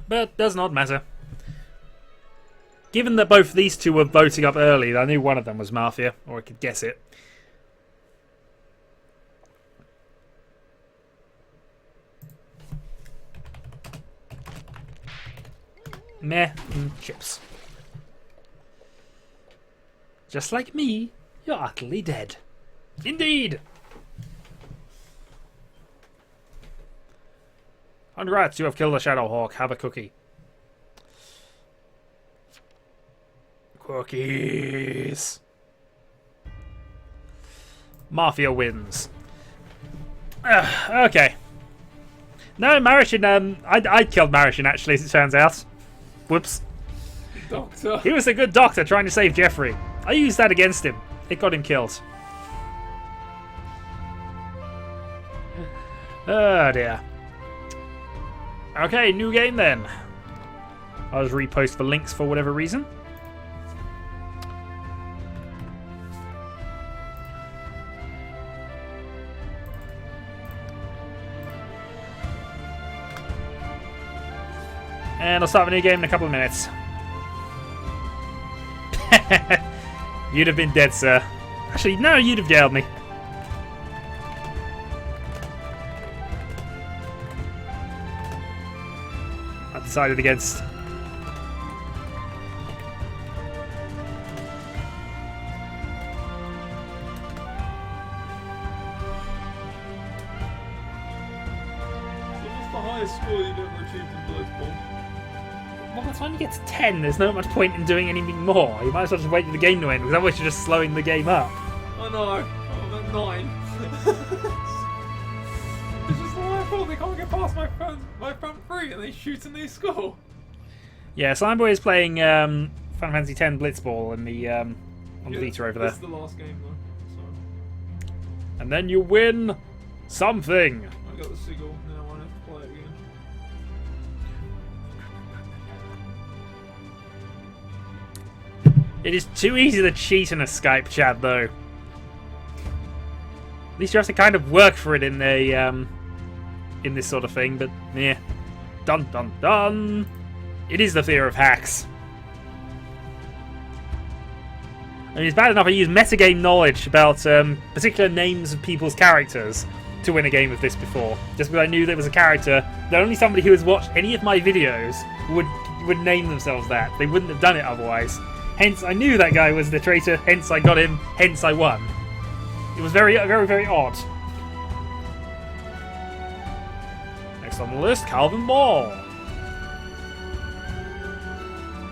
Speaker 2: But does not matter. Given that both these 2 were voting up early, I knew one of them was Mafia, or I could guess it. Meh. Chips. Just like me, you're utterly dead. Indeed! Congrats, you have killed a Shadowhawk. Have a cookie. Cookies! Mafia wins. Okay. No, Marishin, I killed Marishin, actually, as it turns out. Whoops.
Speaker 1: Doctor.
Speaker 2: He was a good doctor trying to save Jeffrey. I used that against him. It got him killed. Oh dear. Okay, new game then. I'll just repost the links for whatever reason. And I'll start the new game in a couple of minutes. You'd have been dead, sir. Actually, no, you'd have jailed me. I decided against.
Speaker 1: What's the highest score you've ever achieved in Bloodborne?
Speaker 2: Well, that's when you get to 10. There's not much point in doing anything more. You might as well just wait for the game to end, because otherwise you're just slowing the game up.
Speaker 1: I know. I'm at 9. It's just my fault they can't get past my front 3 and they shoot and they score.
Speaker 2: Yeah, Slimeboy is playing Final Fantasy X Blitzball in the on the Vita over there.
Speaker 1: This is the last game though. So.
Speaker 2: And then you win something.
Speaker 1: I got the sigil. Now I have to play it again.
Speaker 2: It is too easy to cheat in a Skype chat, though. At least you have to kind of work for it in a in this sort of thing, but yeah. Dun dun dun! It is the fear of hacks. I mean, it's bad enough I use metagame knowledge about particular names of people's characters to win a game of this before. Just because I knew there was a character that only somebody who has watched any of my videos would name themselves that. They wouldn't have done it otherwise. Hence, I knew that guy was the traitor, hence I got him, hence I won. It was very, very, very odd. Next on the list, Calvin Ball.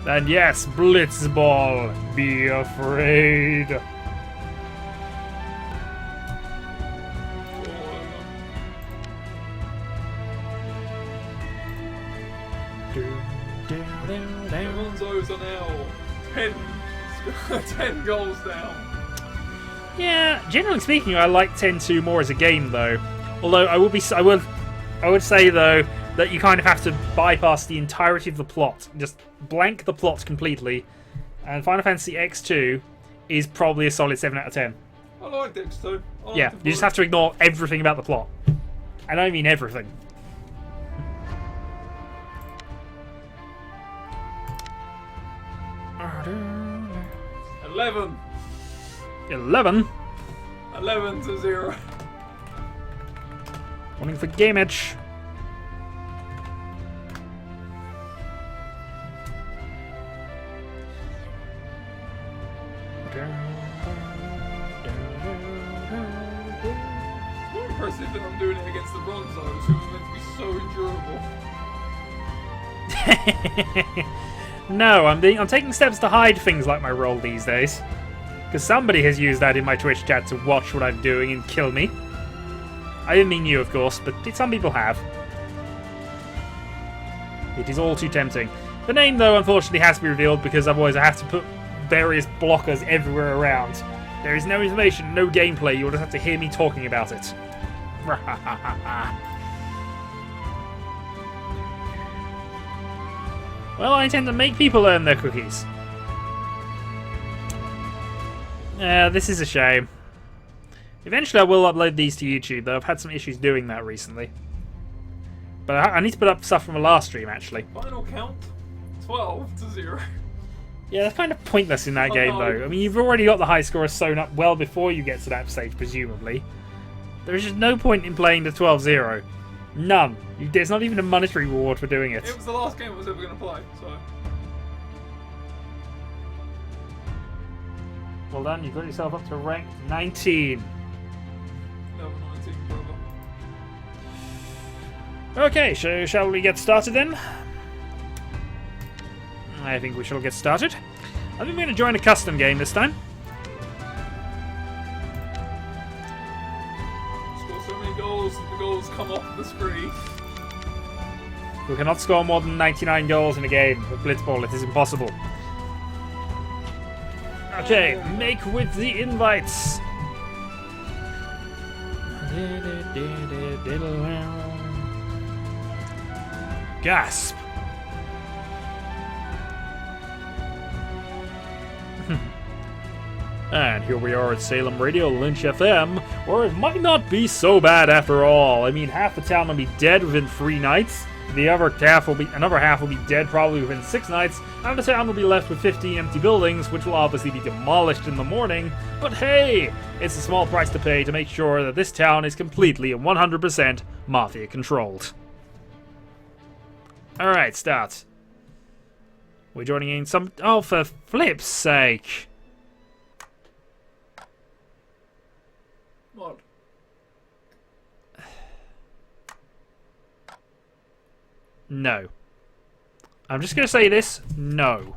Speaker 2: And yes, Blitzball, be afraid.
Speaker 1: Alonso's are now 10 goals down.
Speaker 2: Yeah, generally speaking, I like 10-2 more as a game, though. Although I would say though that you kind of have to bypass the entirety of the plot, just blank the plot completely. And Final Fantasy X2 is probably a solid 7 out of 10.
Speaker 1: I liked X2.
Speaker 2: Yeah, you just have to ignore everything about the plot, and I mean everything.
Speaker 1: $11. 11-0.
Speaker 2: Wanting for Gameage.
Speaker 1: It's more impressive that I'm doing it against the Bronzos, who are meant to be so endurable.
Speaker 2: No, I'm taking steps to hide things like my role these days. Because somebody has used that in my Twitch chat to watch what I'm doing and kill me. I didn't mean you, of course, but some people have. It is all too tempting. The name, though, unfortunately has to be revealed because otherwise I have to put various blockers everywhere around. There is no information, no gameplay, you'll just have to hear me talking about it. Well, I intend to make people earn their cookies. This is a shame. Eventually I will upload these to YouTube, though I've had some issues doing that recently. But I need to put up stuff from a last stream, actually.
Speaker 1: Final count, 12-0.
Speaker 2: Yeah, that's kind of pointless in that game, though. I mean, you've already got the high score sewn up well before you get to that stage, presumably. There's just no point in playing the 12-0. None. There's not even a monetary reward for doing it.
Speaker 1: It was the last game I was ever going to play, so...
Speaker 2: Well done, you've got yourself up to rank 19.
Speaker 1: Level 19, brother.
Speaker 2: Okay, so shall we get started then? I think we shall get started. I think we're going to join a custom game this time.
Speaker 1: Score so many goals that the goals come off the screen.
Speaker 2: We cannot score more than 99 goals in a game with Blitzball. It is impossible. Okay, make with the invites. Gasp. And here we are at Salem Radio, Lynch FM, where it might not be so bad after all. I mean, half the town will be dead within 3 nights. Another half will be dead probably within 6 nights, and the town will be left with 15 empty buildings, which will obviously be demolished in the morning. But hey, it's a small price to pay to make sure that this town is completely and 100% Mafia controlled. Alright, start. We're joining in some... Oh, for flip's sake.
Speaker 1: What?
Speaker 2: No. I'm just going to say this. No.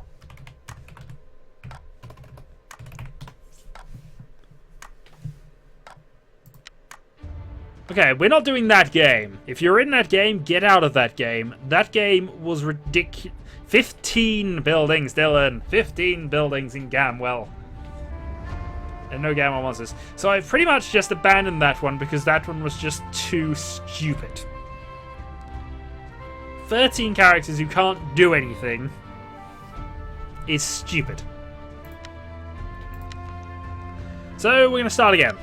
Speaker 2: Okay, we're not doing that game. If you're in that game, get out of that game. That game was ridiculous. 15 buildings, Dylan. 15 buildings in Gamwell. And no Gamwell monsters. So I pretty much just abandoned that one because that one was just too stupid. 13 characters who can't do anything is stupid. So we're going to start again.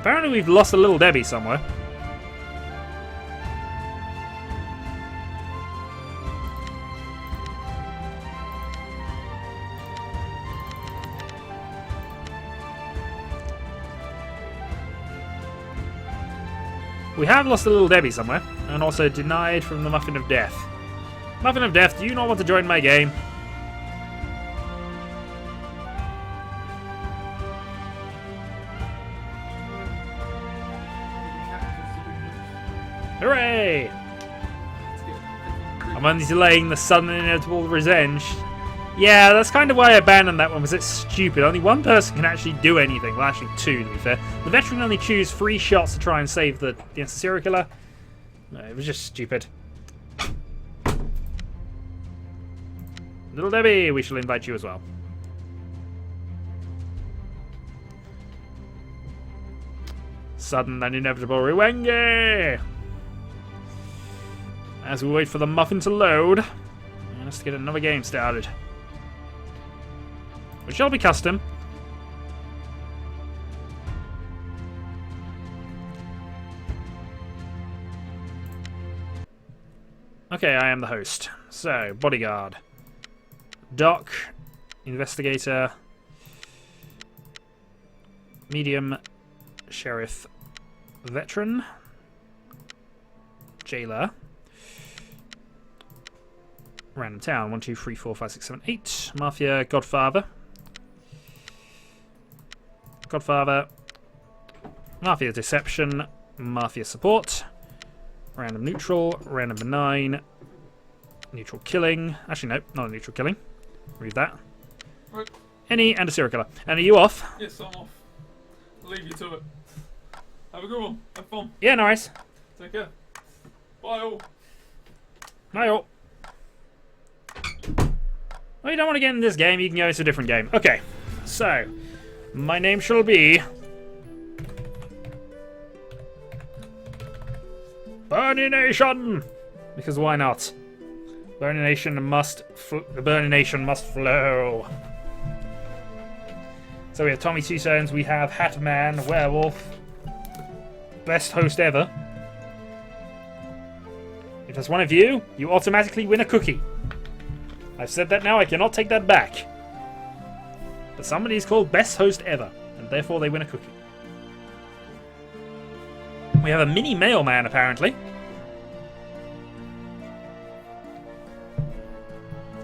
Speaker 2: Apparently we've lost a little Debbie somewhere. We have lost a little Debbie somewhere, and also denied from the Muffin of Death. Muffin of Death, do you not want to join my game? Hooray! I'm only delaying the sudden inevitable revenge. Yeah, that's kind of why I abandoned that one, because it's stupid. Only one person can actually do anything. Well, actually two, to be fair. The veteran only choose 3 shots to try and save the serial killer. No, it was just stupid. Little Debbie, we shall invite you as well. Sudden and inevitable revenge! As we wait for the muffin to load, let's get another game started. Which shall be custom. Okay, I am the host. So, bodyguard. Doc. Investigator. Medium. Sheriff. Veteran. Jailer. Random town. 1, 2, 3, 4, 5, 6, 7, 8. Mafia. Godfather. Godfather. Mafia Deception. Mafia Support. Random Neutral. Random Benign. Neutral Killing. Actually, no, not a Neutral Killing. Read that.
Speaker 1: Right.
Speaker 2: Any and a serial killer. And are you off?
Speaker 1: Yes, I'm off. I'll leave you to it. Have a good one. Have fun.
Speaker 2: Yeah, nice.
Speaker 1: Take care. Bye all.
Speaker 2: Bye all. Well, you don't want to get in this game, you can go to a different game. Okay, so my name shall be Burning Nation! Because why not? Burning Nation must the Burning Nation must flow. So we have Tommy Two Stones, we have Hatman, Werewolf, best host ever. If that's one of you, you automatically win a cookie. I've said that now, I cannot take that back. But somebody is called best host ever, and therefore they win a cookie. We have a mini mailman, apparently.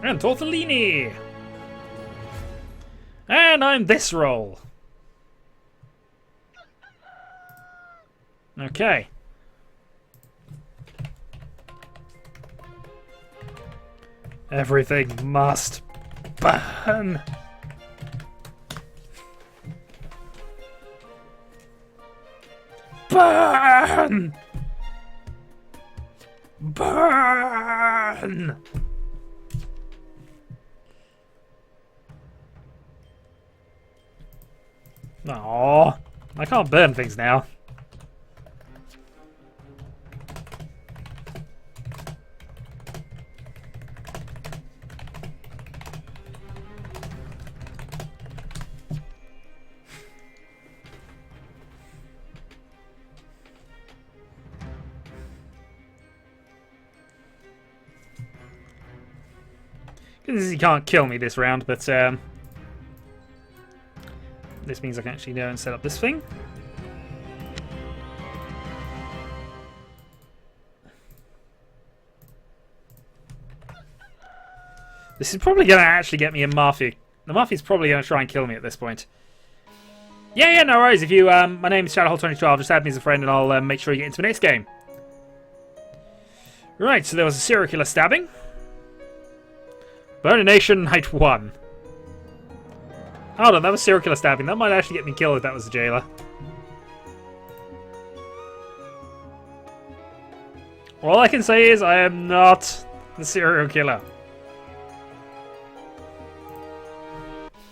Speaker 2: And Tortellini! And I'm this role. Okay. Everything must burn. Burn! Burn! Aww, I can't burn things now. He can't kill me this round, but this means I can actually go and set up this thing. This is probably going to actually get me a Mafia. The Mafia's probably going to try and kill me at this point. Yeah, no worries. If you, my name is Shadowhawk2012. Just add me as a friend and I'll make sure you get into the next game. Right, so there was a serial killer stabbing. Burning Nation, Night 1. Hold on, that was serial killer stabbing. That might actually get me killed if that was the jailer. All I can say is I am not the serial killer.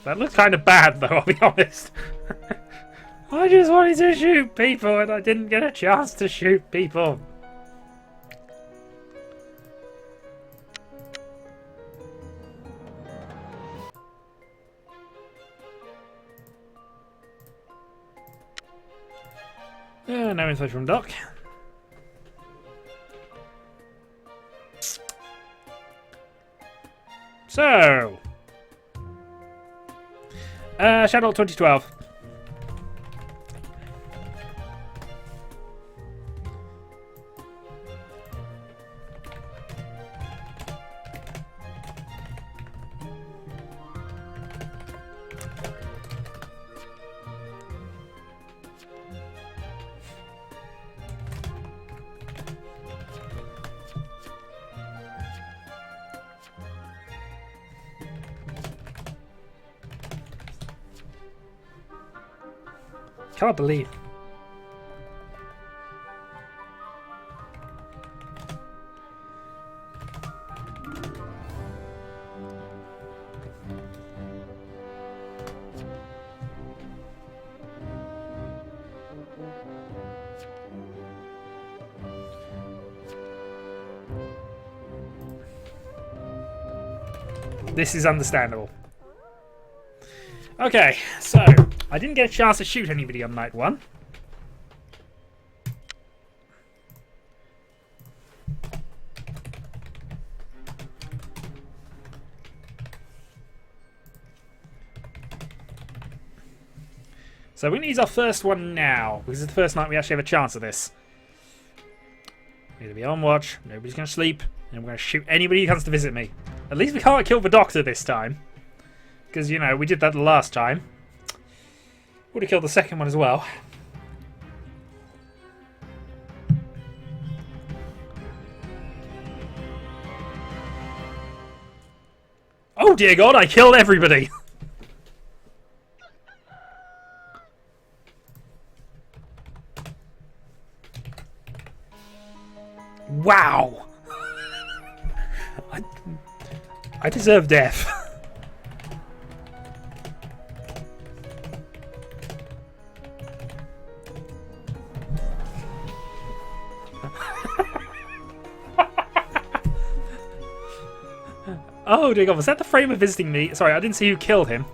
Speaker 2: That looked kind of bad, though, I'll be honest. I just wanted to shoot people and I didn't get a chance to shoot people. No info from Doc. So, Shadowhawk 2012. Can't believe. This is understandable. Okay, so I didn't get a chance to shoot anybody on night 1. So we're going to use our first one now, because it's the first night we actually have a chance of this. We're going to be on watch, nobody's going to sleep, and we're going to shoot anybody who comes to visit me. At least we can't kill the doctor this time. Because, you know, we did that the last time. Would have killed the second one as well. Oh dear God, I killed everybody! Wow! I deserve death. Oh dear God, was that the Framer visiting me? Sorry, I didn't see who killed him.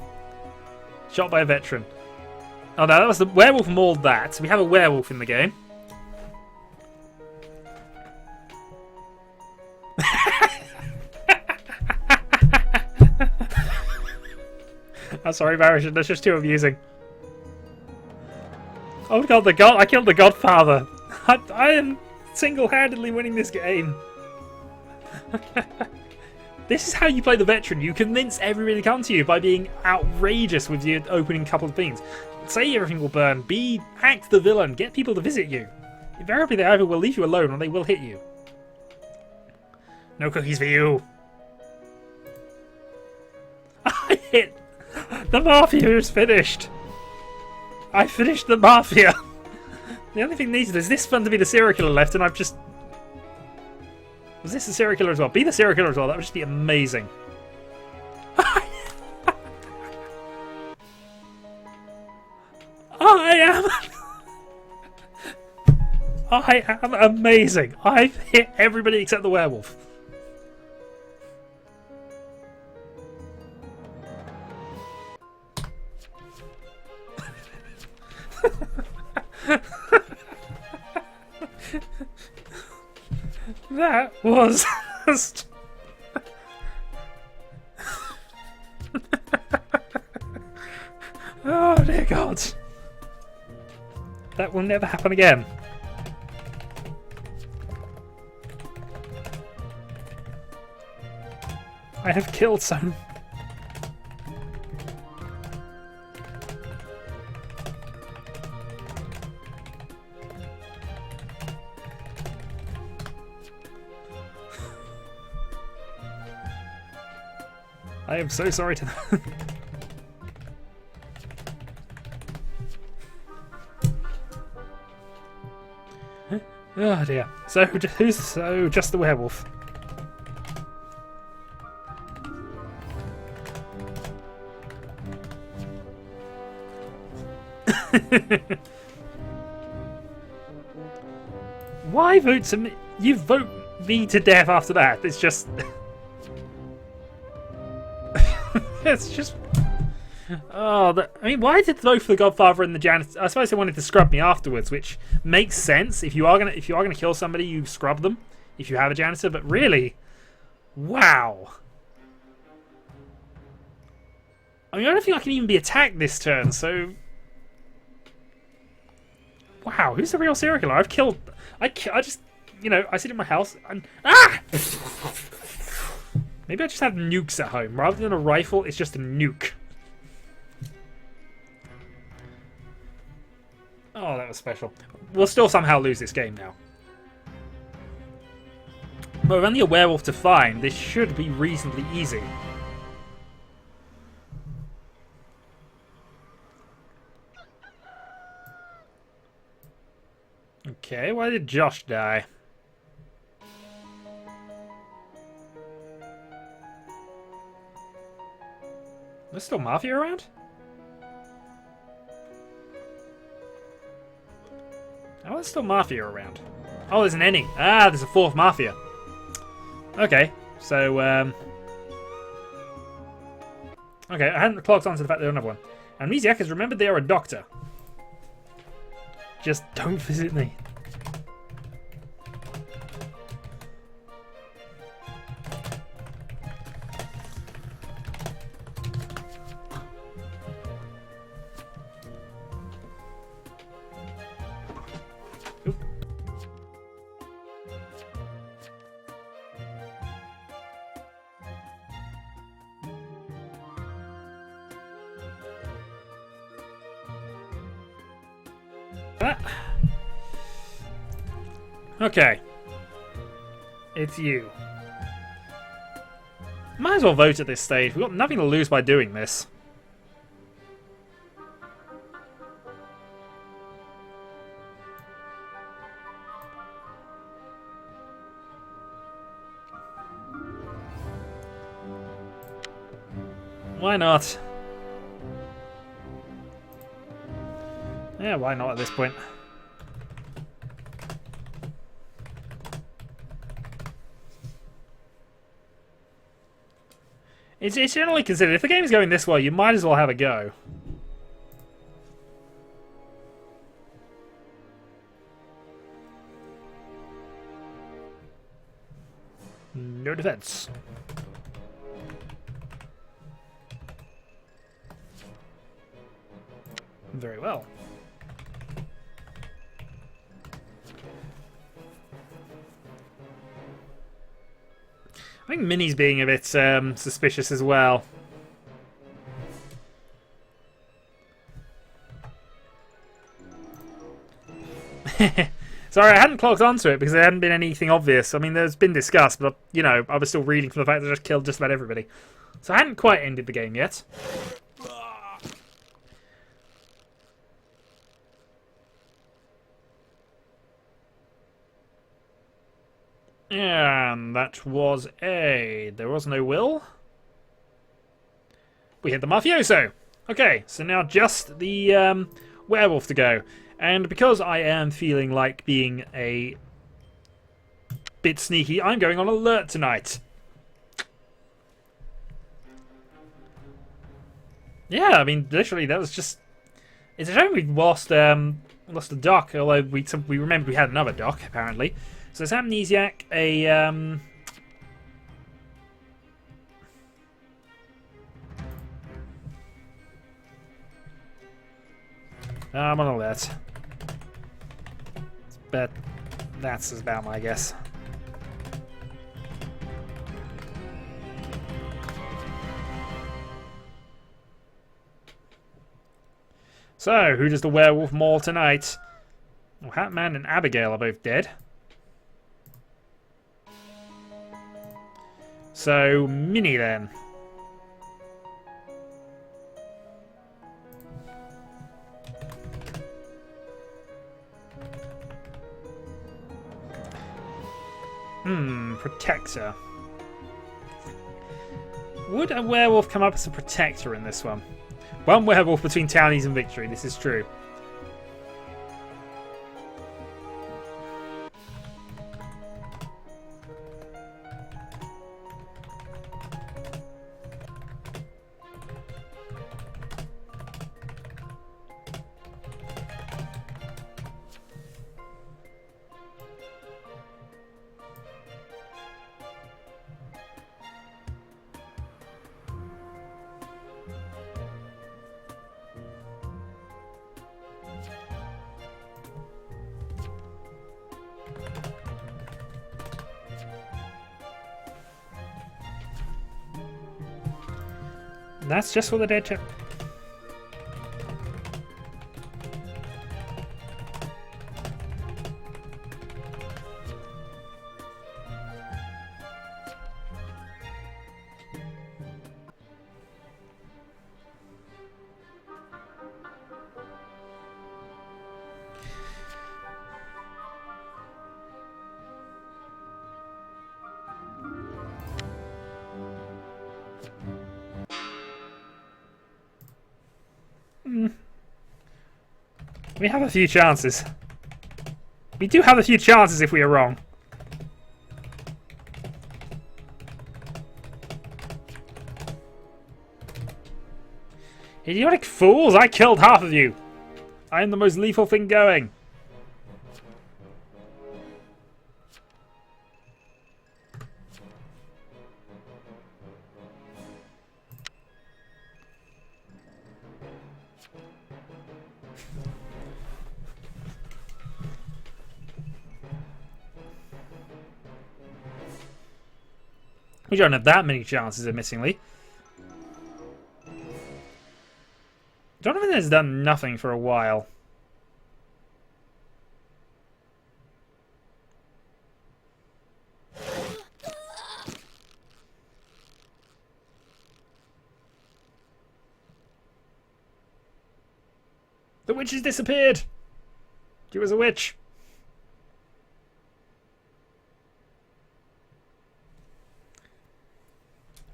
Speaker 2: Shot by a veteran. Oh no, that was the werewolf mauled that. So we have a werewolf in the game. I'm sorry, Marish, that's just too amusing. Oh God, I killed the Godfather. I am single-handedly winning this game. This is how you play the veteran. You convince everybody to come to you by being outrageous with your opening couple of things. Say everything will burn. Act the villain. Get people to visit you. Invariably, they either will leave you alone or they will hit you. No cookies for you. I hit. The Mafia is finished. I finished the Mafia. The only thing needed is this fun to be the serial killer left, and I've just... Was this the serial killer as well? Be the serial killer as well. That would just be amazing. I am amazing. I've hit everybody except the werewolf. That was just... Oh dear God. That will never happen again. I have killed some. I am so sorry to them. Oh dear. So just the werewolf. Why vote to me? You vote me to death after that. It's just... It's just... Oh, I mean, why did both the Godfather and the janitor? I suppose they wanted to scrub me afterwards, which makes sense. If you are gonna kill somebody, you scrub them. If you have a janitor, but really, wow. I mean, I don't think I can even be attacked this turn. So, wow, who's the real serial killer? I've killed. I just, I sit in my house and maybe I just have nukes at home rather than a rifle. It's just a nuke. Oh, that was special. We'll still somehow lose this game now. But with only a werewolf to find, this should be reasonably easy. Okay, why did Josh die? There's still Mafia around? Oh, there's still Mafia around. Oh, there's an ending. Ah, there's a fourth Mafia. Okay, so, okay, I hadn't clocked on to the fact there's another one. Amnesiac has remembered they are a doctor. Just don't visit me. Okay. It's you. Might as well vote at this stage. We've got nothing to lose by doing this. Why not? Yeah, why not at this point? It's generally considered, if the game is going this well, you might as well have a go. No defense. Very well. I think Minnie's being a bit suspicious as well. Sorry, I hadn't clocked onto it because there hadn't been anything obvious. I mean, there's been discussed, but, I was still reading from the fact that I just killed just about everybody. So I hadn't quite ended the game yet. And that was a... There was no will. We hit the mafioso. Okay, so now just the werewolf to go. And because I am feeling like being a bit sneaky, I'm going on alert tonight. Yeah, I mean, literally, that was just... It's a shame we lost a doc, although we remembered we had another doc, apparently. So it's Amnesiac, a... I'm on alert. But that's about my guess. So, who does the werewolf maul tonight? Well, Hatman and Abigail are both dead. So, Minnie then. Protector. Would a werewolf come up as a protector in this one? One werewolf between Townies and Victory, this is true. That's just for the dead chat. We have a few chances. We do have a few chances if we are wrong. Idiotic fools! I killed half of you! I am the most lethal thing going. We don't have that many chances, admittingly. Jonathan has done nothing for a while. The witch has disappeared! She was a witch.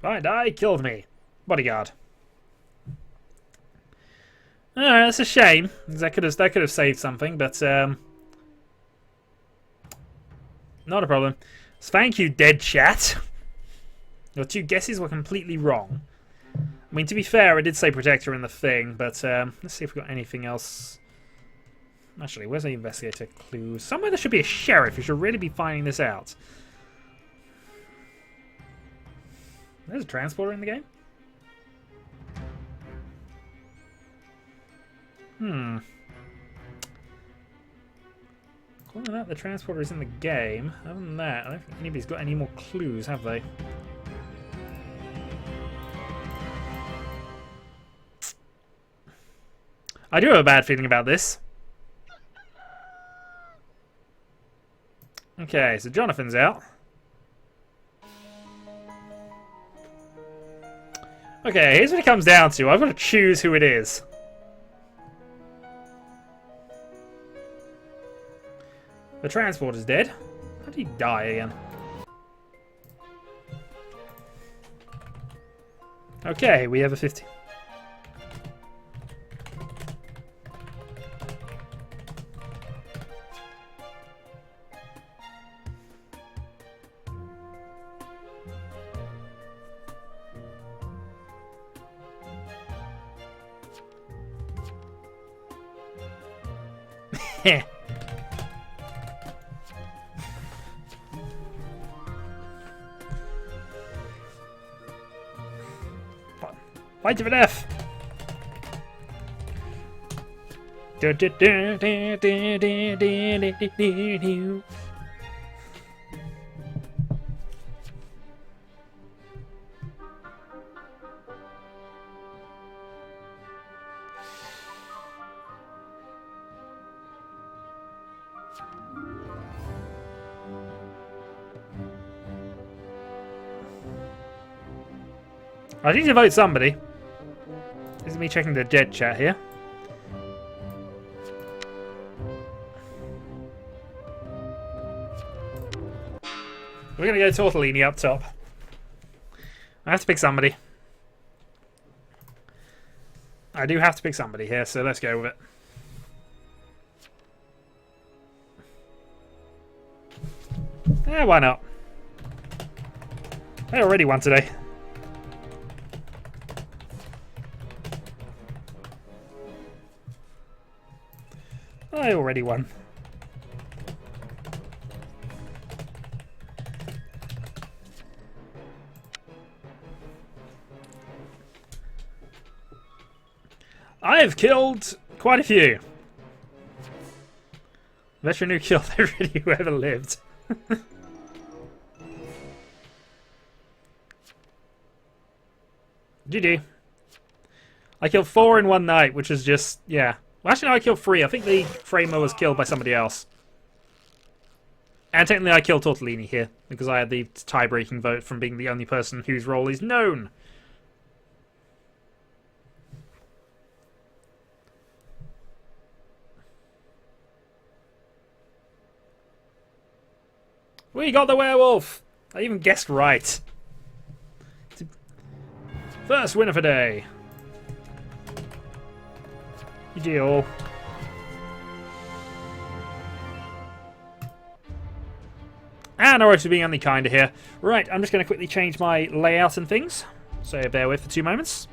Speaker 2: Fine, I killed me. Bodyguard. Alright, that's a shame. That could have saved something, but not a problem. So thank you, dead chat. Your two guesses were completely wrong. I mean, to be fair, I did say protector in the thing, but let's see if we've got anything else. Actually, where's the investigator clue? Somewhere there should be a sheriff who should really be finding this out. There's a transporter in the game? According to that, the transporter is in the game. Other than that, I don't think anybody's got any more clues, have they? I do have a bad feeling about this. Okay, so Jonathan's out. Okay, here's what it comes down to. I've got to choose who it is. The transporter's dead. How did he die again? Okay, we have a 50. Heh. Fight to the death! I need to vote somebody. This is me checking the dead chat here. We're gonna go Tortellini up top. I have to pick somebody. I do have to pick somebody here, so let's go with it. Yeah, why not? I already won today. I already won. I have killed quite a few. Veteran who killed everybody who ever lived. GG. I killed 4 in one night, which is just, yeah. Well, actually, no, I killed 3. I think the framer was killed by somebody else. And technically, I killed Tortellini here, because I had the tie-breaking vote from being the only person whose role is known. We got the werewolf! I even guessed right. First winner for day. Deal. And I'm to being only kinder here. Right, I'm just going to quickly change my layout and things. So bear with for 2 moments.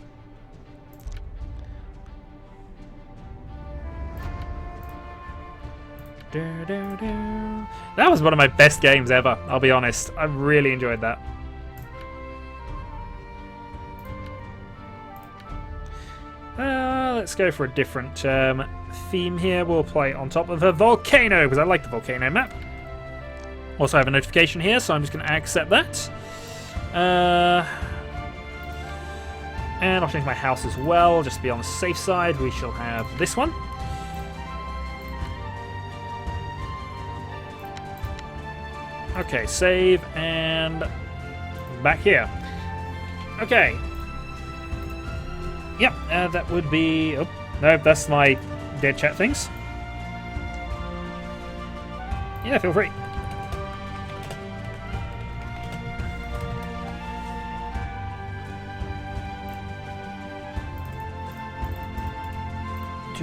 Speaker 2: That was one of my best games ever, I'll be honest. I really enjoyed that. Let's go for a different theme here. We'll play on top of a volcano, because I like the volcano map. Also, I have a notification here, so I'm just going to accept that. And I'll change my house as well, just to be on the safe side. We shall have this one. Okay, save, and back here. Okay. Yep, that would be... Oh, no, that's my dead chat things. Yeah, feel free.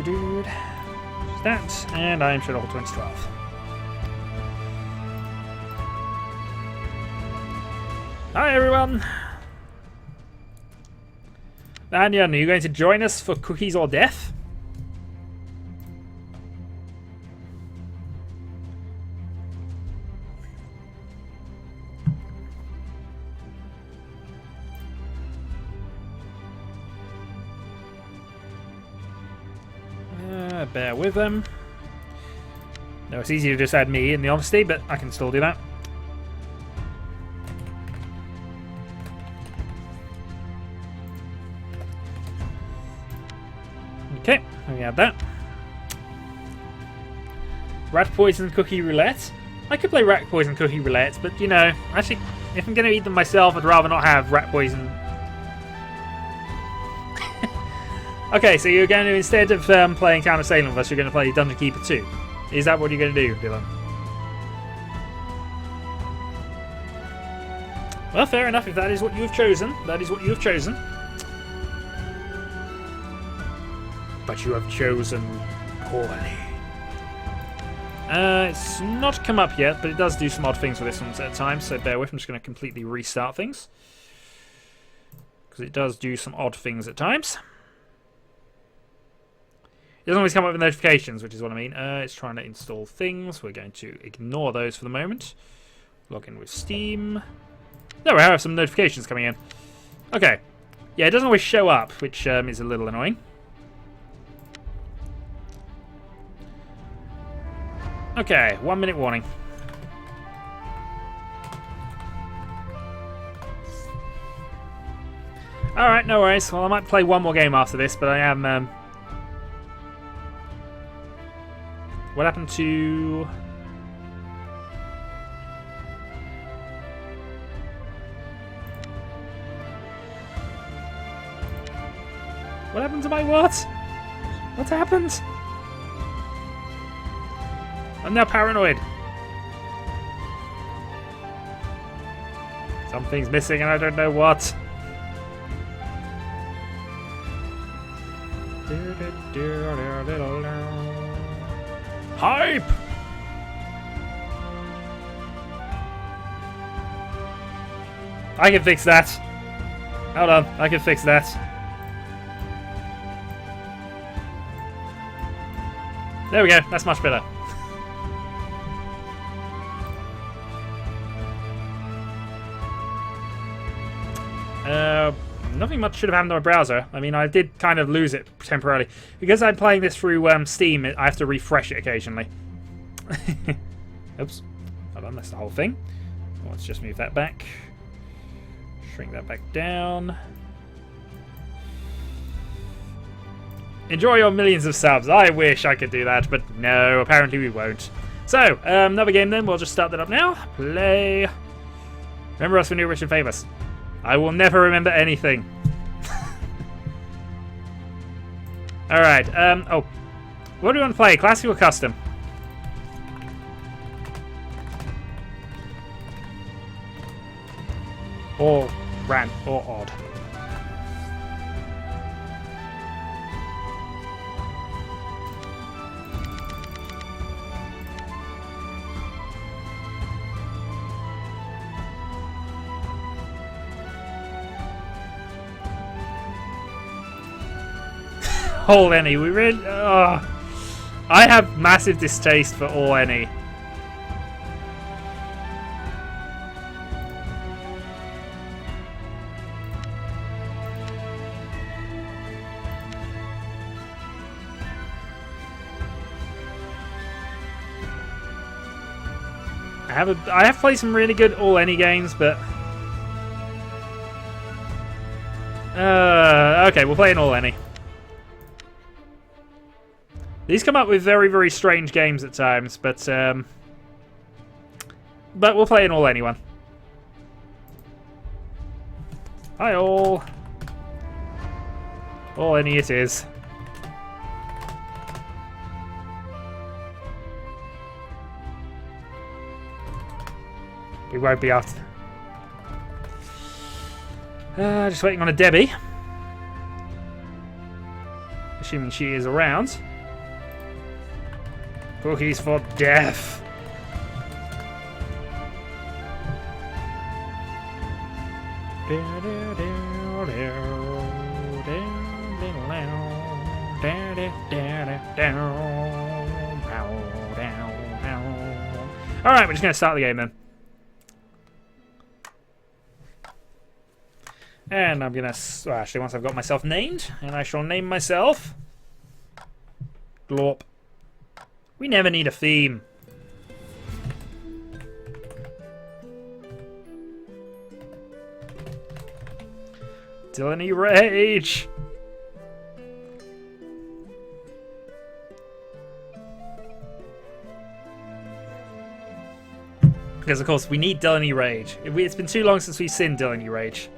Speaker 2: Dude, that, and I'm Shadowhawk 2012. Hi everyone! Anion, are you going to join us for cookies or death? Bear with them. No, it's easy to just add me in the honesty, but I can still do that. Okay, we have that. Rat poison cookie roulette. I could play rat poison cookie roulette, but you know, actually, if I'm going to eat them myself, I'd rather not have rat poison. Okay, so you're going to, instead of playing Town of Salem with us, you're going to play Dungeon Keeper 2. Is that what you're going to do, Dylan? Well, fair enough. If that is what you have chosen, that is what you have chosen. But you have chosen poorly. It's not come up yet, but it does do some odd things with this one at a time, so bear with. I'm just going to completely restart things. Because it does do some odd things at times. It doesn't always come up with notifications, which is what I mean. It's trying to install things. We're going to ignore those for the moment. Log in with Steam. There we have some notifications coming in. Okay. Yeah, it doesn't always show up, which is a little annoying. Okay, 1 minute warning. Alright, no worries. Well, I might play one more game after this, but I am... What happened to... What happened to my what? What happened? I'm now paranoid. Something's missing and I don't know what. Hype! I can fix that. Hold on, I can fix that. There we go, that's much better. Nothing much should have happened to my browser. I mean, I did kind of lose it temporarily. Because I'm playing this through Steam, I have to refresh it occasionally. Oops. Hold on, that's the whole thing. Let's just move that back. Shrink that back down. Enjoy your millions of subs. I wish I could do that, but no, apparently we won't. So, another game then. We'll just start that up now. Play. Remember us when you're rich and famous. I will never remember anything. Alright, oh. What do we want to play? Classic or custom? Or random, or odd. All any, we really. I have massive distaste for all any. I have played some really good all any games, but okay, we'll play an all any. These come up with very, very strange games at times, but we'll play an all any one. Hi all. All any it is. We won't be after. Just waiting on a Debbie. Assuming she is around. Cookies for death. Alright, we're just going to start the game then. And I'm going to... Well, actually, once I've got myself named, and I shall name myself... Glorp. We never need a theme. Dylan Rage. Because of course we need Dylan Rage. It's been too long since we've seen Dylan Rage.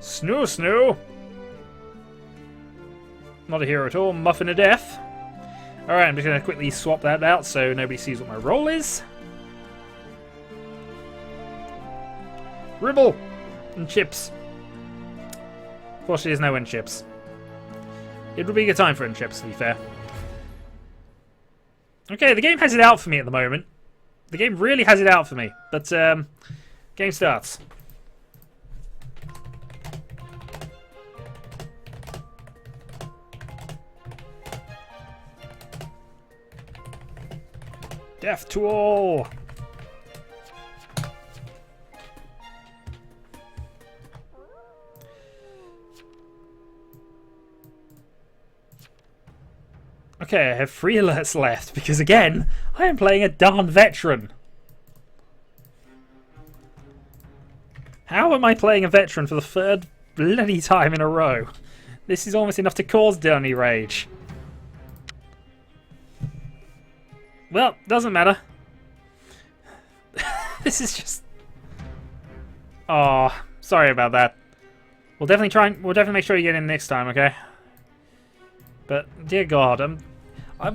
Speaker 2: Snoo Snoo. Not a hero at all. Muffin of Death. Alright, I'm just going to quickly swap that out so nobody sees what my role is. Ribble and chips. Fortunately, there's no end chips. It would be a good time for end chips, to be fair. Okay, the game has it out for me at the moment. The game really has it out for me. But, game starts. Death to all! Okay, I have 3 alerts left, because again, I am playing a darn veteran. How am I playing a veteran for the 3rd bloody time in a row? This is almost enough to cause Dirty Rage. Well, doesn't matter. This is just... Oh, sorry about that. We'll definitely make sure you get in next time, okay? But dear God, I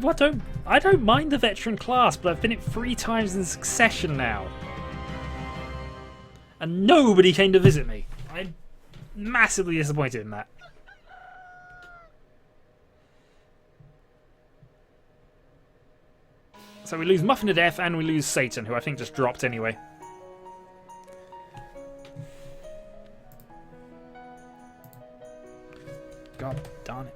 Speaker 2: don't mind the veteran class, but I've been it 3 times in succession now, and nobody came to visit me. I'm massively disappointed in that. So we lose Muffin to Death, and we lose Satan, who I think just dropped anyway. God darn it.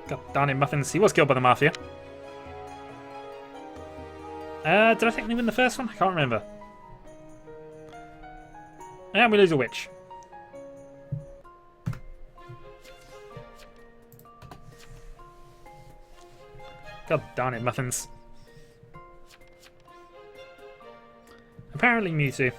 Speaker 2: God darn it, Muffins. He was killed by the Mafia. Did I technically win the first one? I can't remember. And we lose a witch. God darn it, muffins. Apparently Mewtwo.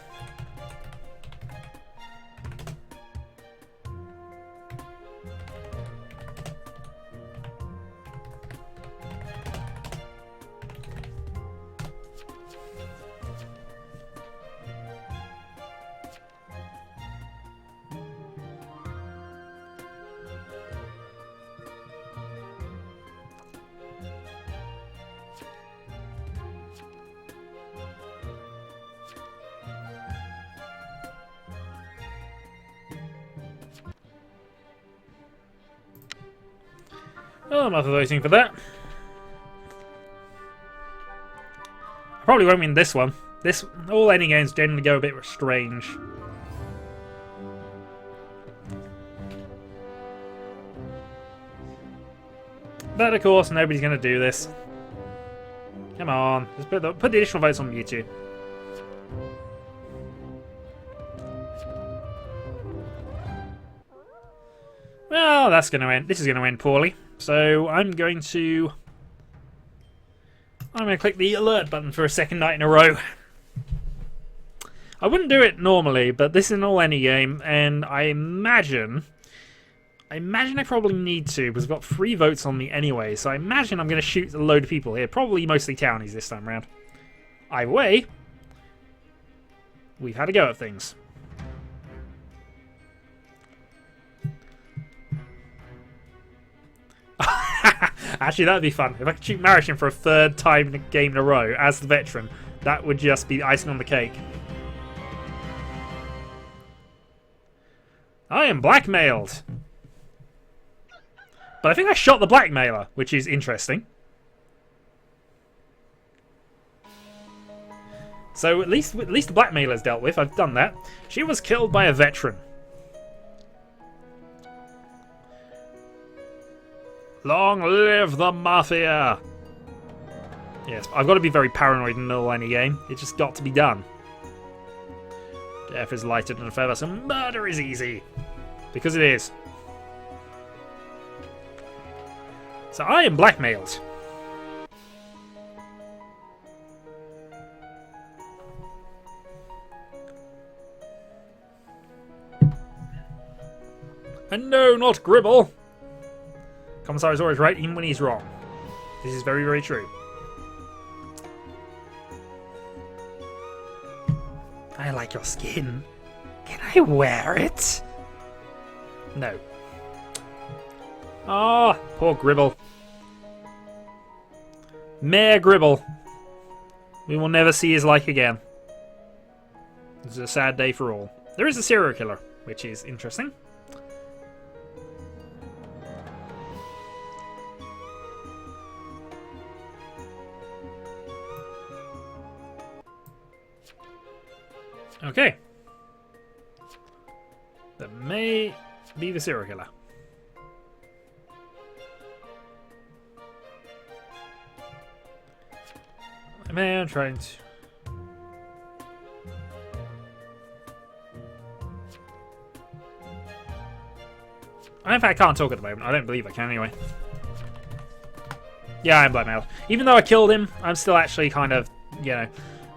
Speaker 2: Oh, I'm not voting for that. I probably won't win this one. All ending games generally go a bit strange. But of course, nobody's going to do this. Come on, just put the additional votes on Mewtwo. Well, that's going to end. This is going to end poorly. So I'm going to click the alert button for a second night in a row. I wouldn't do it normally, but this is an all-any game, and I imagine I probably need to, because I've got 3 votes on me anyway, so I imagine I'm going to shoot a load of people here, probably mostly townies this time around. Either way, we've had a go at things. Actually, that would be fun. If I could shoot Marishin for a 3rd time in a game in a row as the veteran, that would just be icing on the cake. I am blackmailed. But I think I shot the blackmailer, which is interesting. So at least the blackmailer's dealt with. I've done that. She was killed by a veteran. Long live the Mafia! Yes, I've got to be very paranoid in any game. It's just got to be done. Death is lighter than a feather, so murder is easy. Because it is. So I am blackmailed. And no, not Gribble! Commissar is always right, even when he's wrong. This is very, very true. I like your skin. Can I wear it? No. Ah, oh, poor Gribble. Mayor Gribble. We will never see his like again. This is a sad day for all. There is a serial killer, which is interesting. Okay. That may be the serial killer. I'm trying to... In fact, I can't talk at the moment. I don't believe I can anyway. Yeah, I'm blackmailed. Even though I killed him, I'm still actually kind of, you know...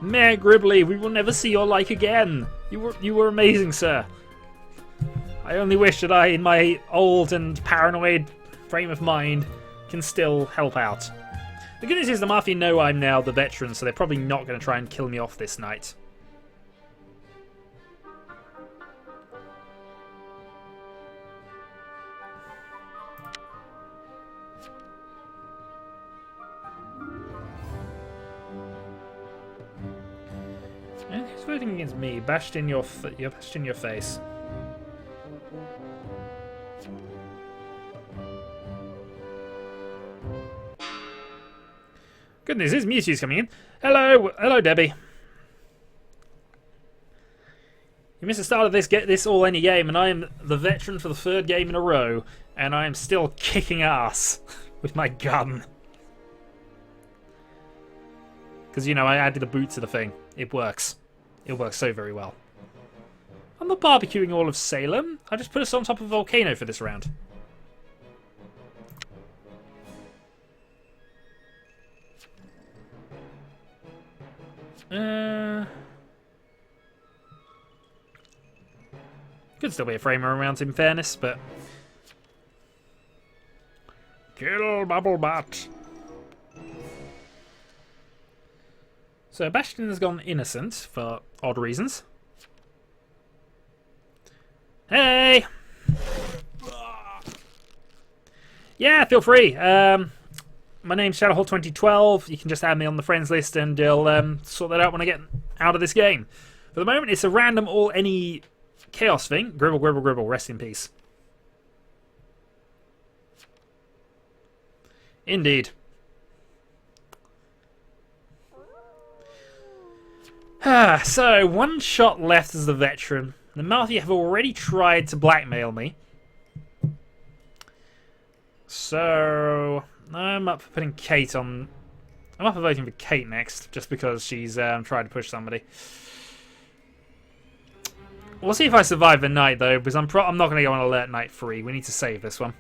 Speaker 2: Mayor Gribbly, we will never see your like again. You were amazing, sir. I only wish that I, in my old and paranoid frame of mind, can still help out. The good news is the Mafia know I'm now the veteran, so they're probably not going to try and kill me off this night. And who's voting against me? Bashed in your face. Good news is Mewtwo's coming in. Hello, Debbie. You missed the start of this all any game, and I am the veteran for the 3rd game in a row, and I am still kicking ass with my gun. Because, you know, I added a boot to the thing. It works. It works so very well. I'm not barbecuing all of Salem. I just put us on top of a volcano for this round. Could still be a framer around in fairness, but... Kill Bubblebutt! So Bastion has gone innocent for odd reasons. Hey! Yeah, feel free. My name's Shadowhawk 2012. You can just add me on the friends list and I'll sort that out when I get out of this game. For the moment, it's a random any chaos thing. Gribble, gribble, gribble. Rest in peace. Indeed. So, one shot left as the veteran. The Mafia have already tried to blackmail me. So, I'm up for putting Kate on... I'm up for voting for Kate next, just because she's tried to push somebody. We'll see if I survive the night, though, because I'm not going to go on alert night 3. We need to save this one.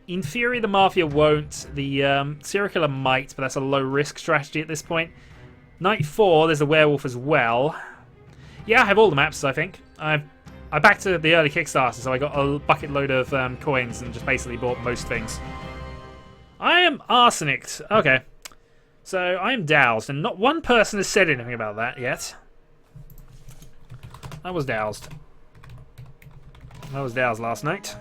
Speaker 2: In theory, the Mafia won't. The serial killer might, but that's a low-risk strategy at this point. Night 4, there's a werewolf as well. Yeah, I have all the maps, I think. I backed to the early Kickstarter, so I got a bucket load of coins and just basically bought most things. I am arsenicked. Okay. So, I am doused, and not one person has said anything about that yet. I was doused. I was doused last night.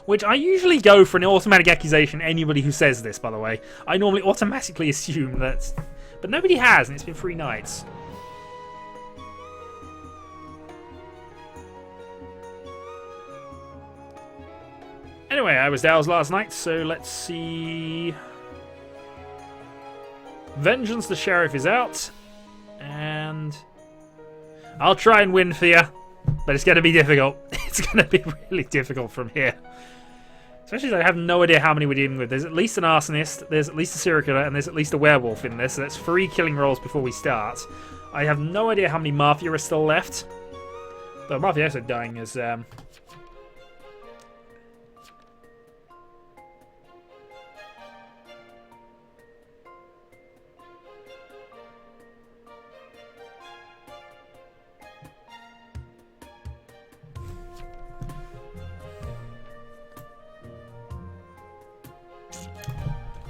Speaker 2: Which I usually go for an automatic accusation, anybody who says this, by the way. I normally automatically assume that... But nobody has, and it's been 3 nights. Anyway, I was doused last night, so let's see... Vengeance the Sheriff is out. And... I'll try and win for you. But it's going to be difficult. It's going to be really difficult from here. Especially as I have no idea how many we're dealing with. There's at least an arsonist, there's at least a serial killer, and there's at least a werewolf in this. So that's 3 killing rolls before we start. I have no idea how many Mafia are still left. Though Mafia also dying is...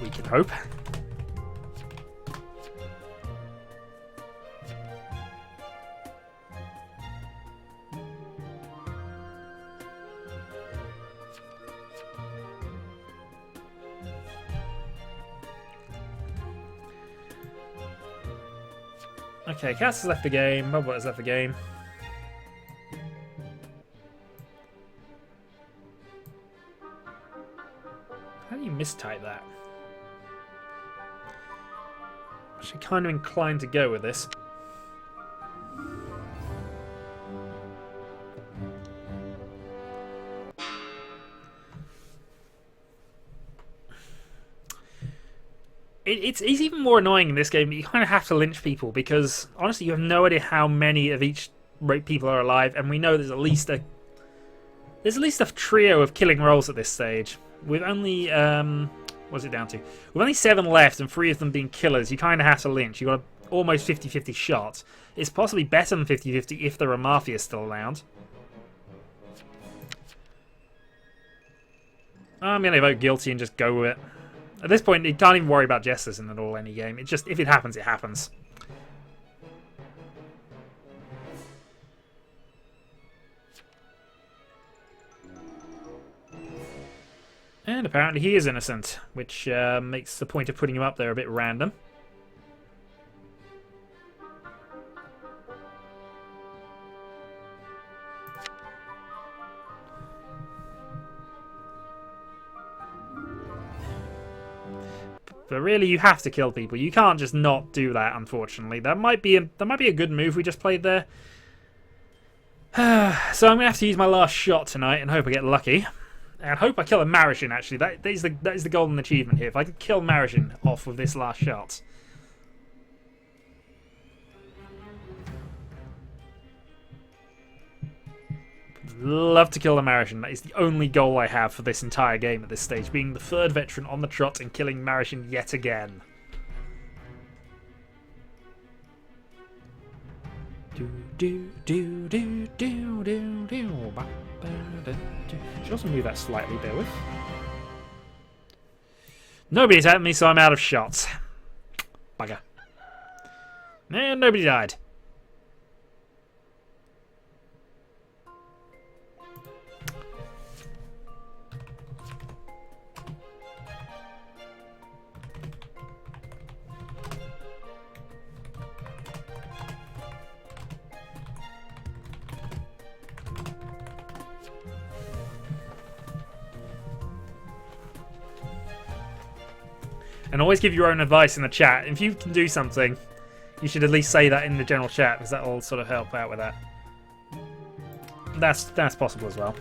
Speaker 2: we can hope. Okay, Cass has left the game, Bobbot has left the game. How do you mistype that? Actually kind of inclined to go with this. It's even more annoying in this game that you kind of have to lynch people because honestly you have no idea how many of each people are alive, and we know there's at least a trio of killing rolls at this stage. With only what's it down to? With only 7 left and 3 of them being killers, you kind of have to lynch. You got almost 50-50 shot. It's possibly better than 50-50 if there are Mafia still around. I'm going to vote guilty and just go with it. At this point, you can't even worry about jesters in any game. It just, if it happens, it happens. And apparently he is innocent, which makes the point of putting him up there a bit random. But really, you have to kill people. You can't just not do that, unfortunately. That might be a good move we just played there. So I'm going to have to use my last shot tonight and hope I get lucky. And hope I kill a Marishin, actually. That is the golden achievement here. If I can kill Marishin off with this last shot. Love to kill the Marishan. That is the only goal I have for this entire game at this stage, being the third veteran on the trot and killing Marishan yet again. Should also move that slightly, bear with. Nobody's at me, so I'm out of shots. Bugger. And nobody died. And always give your own advice in the chat. If you can do something, you should at least say that in the general chat, because that will sort of help out with that. That's possible as well.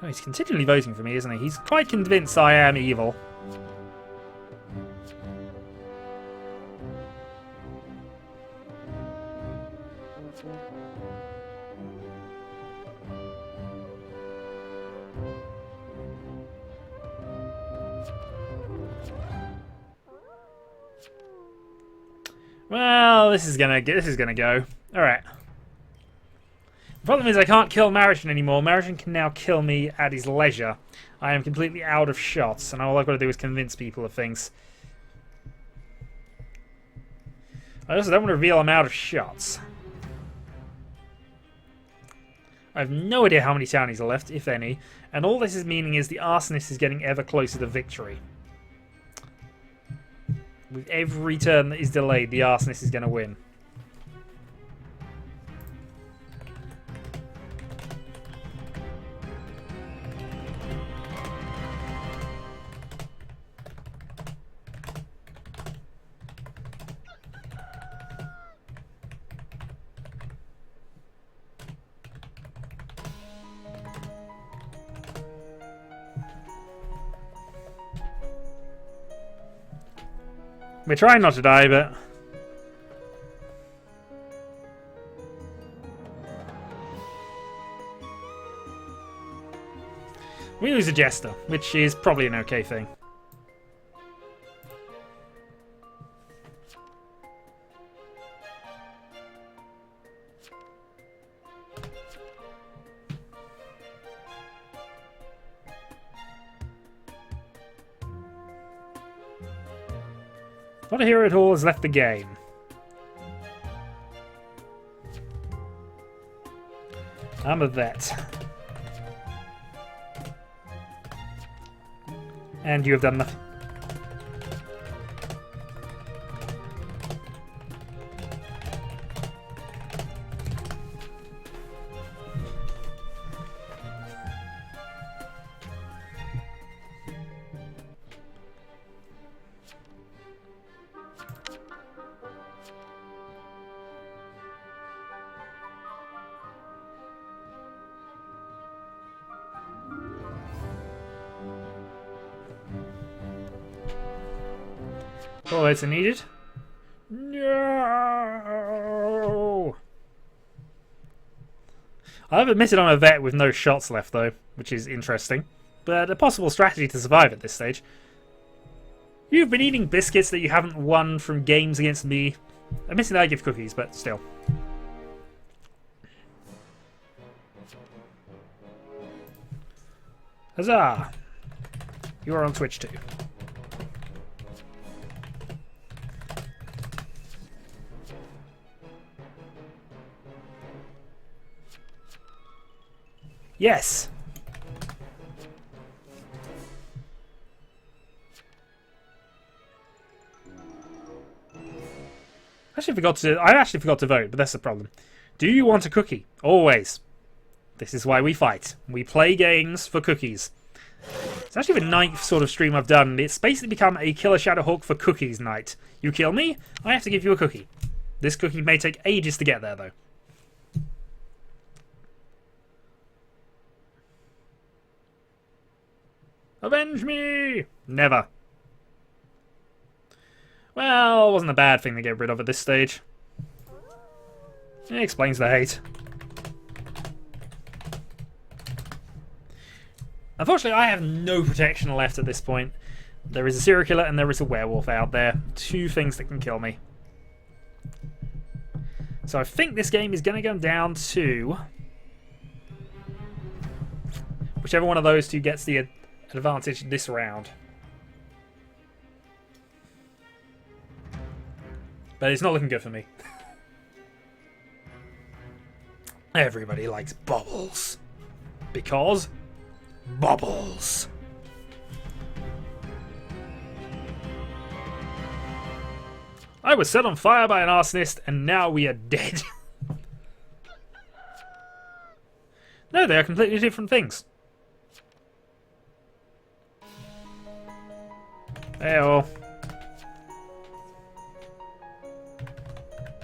Speaker 2: Oh, he's continually voting for me, isn't he? He's quite convinced I am evil. Well, this is gonna go. All right. The problem is I can't kill Marishan anymore. Marishan can now kill me at his leisure. I am completely out of shots, and all I've got to do is convince people of things. I also don't want to reveal I'm out of shots. I have no idea how many townies are left, if any, and all this is meaning is the arsonist is getting ever closer to victory. With every turn that is delayed, the arsonist is going to win. We're trying not to die, but... we lose a Jester, which is probably an okay thing. Not a hero at all has left the game. I'm a vet. And you have done nothing. Oh, it's needed. No. I've admitted I'm a vet with no shots left, though, which is interesting. But a possible strategy to survive at this stage. You've been eating biscuits that you haven't won from games against me. Admitting that I give cookies, but still. Huzzah! You are on Twitch too. Yes. I actually forgot to vote, but that's the problem. Do you want a cookie? Always. This is why we fight. We play games for cookies. It's actually the 9th sort of stream I've done. It's basically become a Killer Shadowhawk for cookies night. You kill me, I have to give you a cookie. This cookie may take ages to get there, though. Avenge me! Never. Well, it wasn't a bad thing to get rid of at this stage. It explains the hate. Unfortunately, I have no protection left at this point. There is a serial killer and there is a werewolf out there. 2 things that can kill me. So I think this game is going to go down to whichever one of those 2 gets the advantage this round. But it's not looking good for me. Everybody likes bubbles. Because bubbles. I was set on fire by an arsonist and now we are dead. No, they are completely different things. Hey-oh.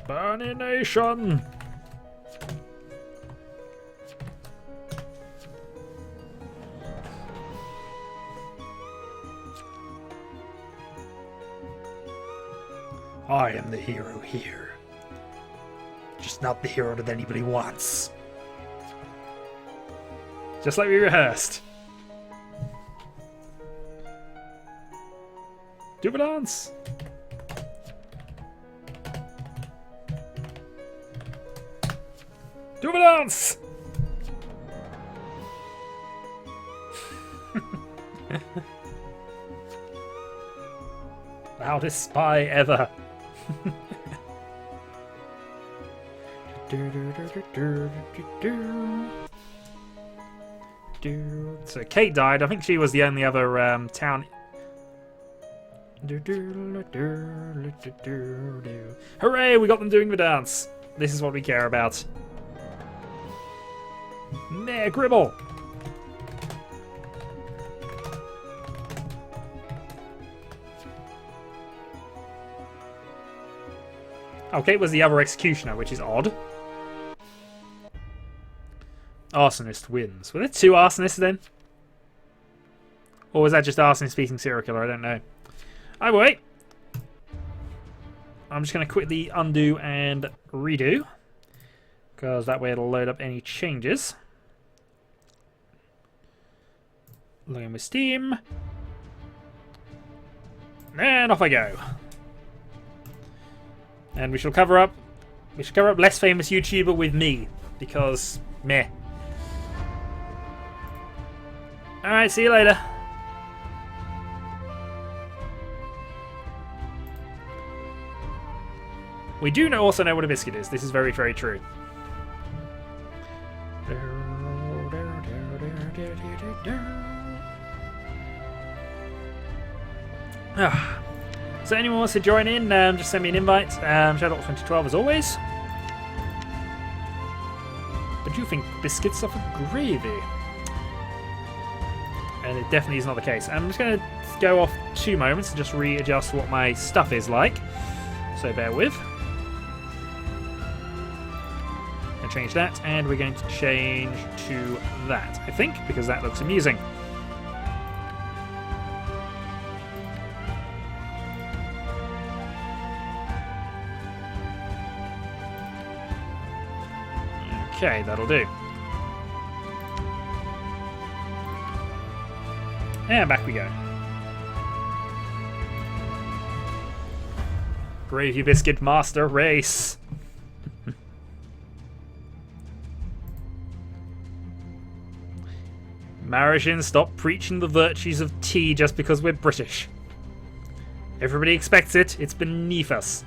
Speaker 2: Burnination! I am the hero here. Just not the hero that anybody wants. Just like we rehearsed. Do a dance! Do a dance! Loudest spy ever. So Kate died. I think she was the only other town. Hooray! We got them doing the dance. This is what we care about. Meh, Gribble. Okay, it was the other executioner, which is odd. Arsonist wins. Were there 2 arsonists then? Or was that just arsonist beating serial killer? I don't know. I wait. I'm just going to quickly undo and redo. Because that way it'll load up any changes. Login with Steam. And off I go. And we shall cover up less famous YouTuber with me. Because meh. Alright, see you later. We do also know what a biscuit is. This is very, very true. So anyone wants to join in, just send me an invite. Shadowhawk 2012 as always. But you think biscuits are for gravy? And it definitely is not the case. I'm just going to go off 2 moments and just readjust what my stuff is like. So bear with. And change that, and we're going to change to that, I think, because that looks amusing. Okay, that'll do. And back we go. Gravy Biscuit Master Race. Marishin, stop preaching the virtues of tea just because we're British. Everybody expects it. It's beneath us.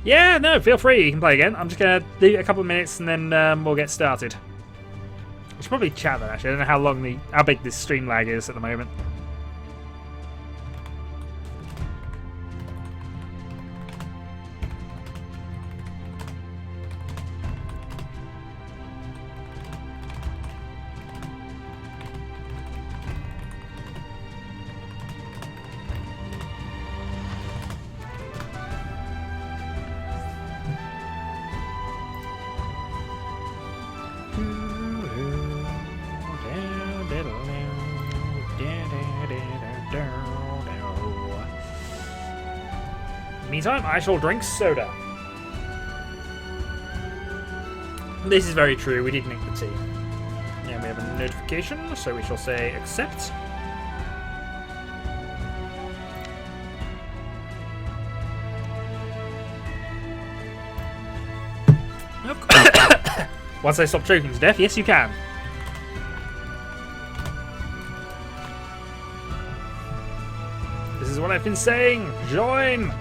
Speaker 2: Yeah, no, feel free. You can play again. I'm just going to leave it a couple of minutes and then we'll get started. I should probably chat that actually. I don't know how big this stream lag is at the moment. Meantime, I shall drink soda. This is very true, we did nick the tea. And we have a notification, so we shall say accept. Once I stop choking to death, yes you can. This is what I've been saying. Join!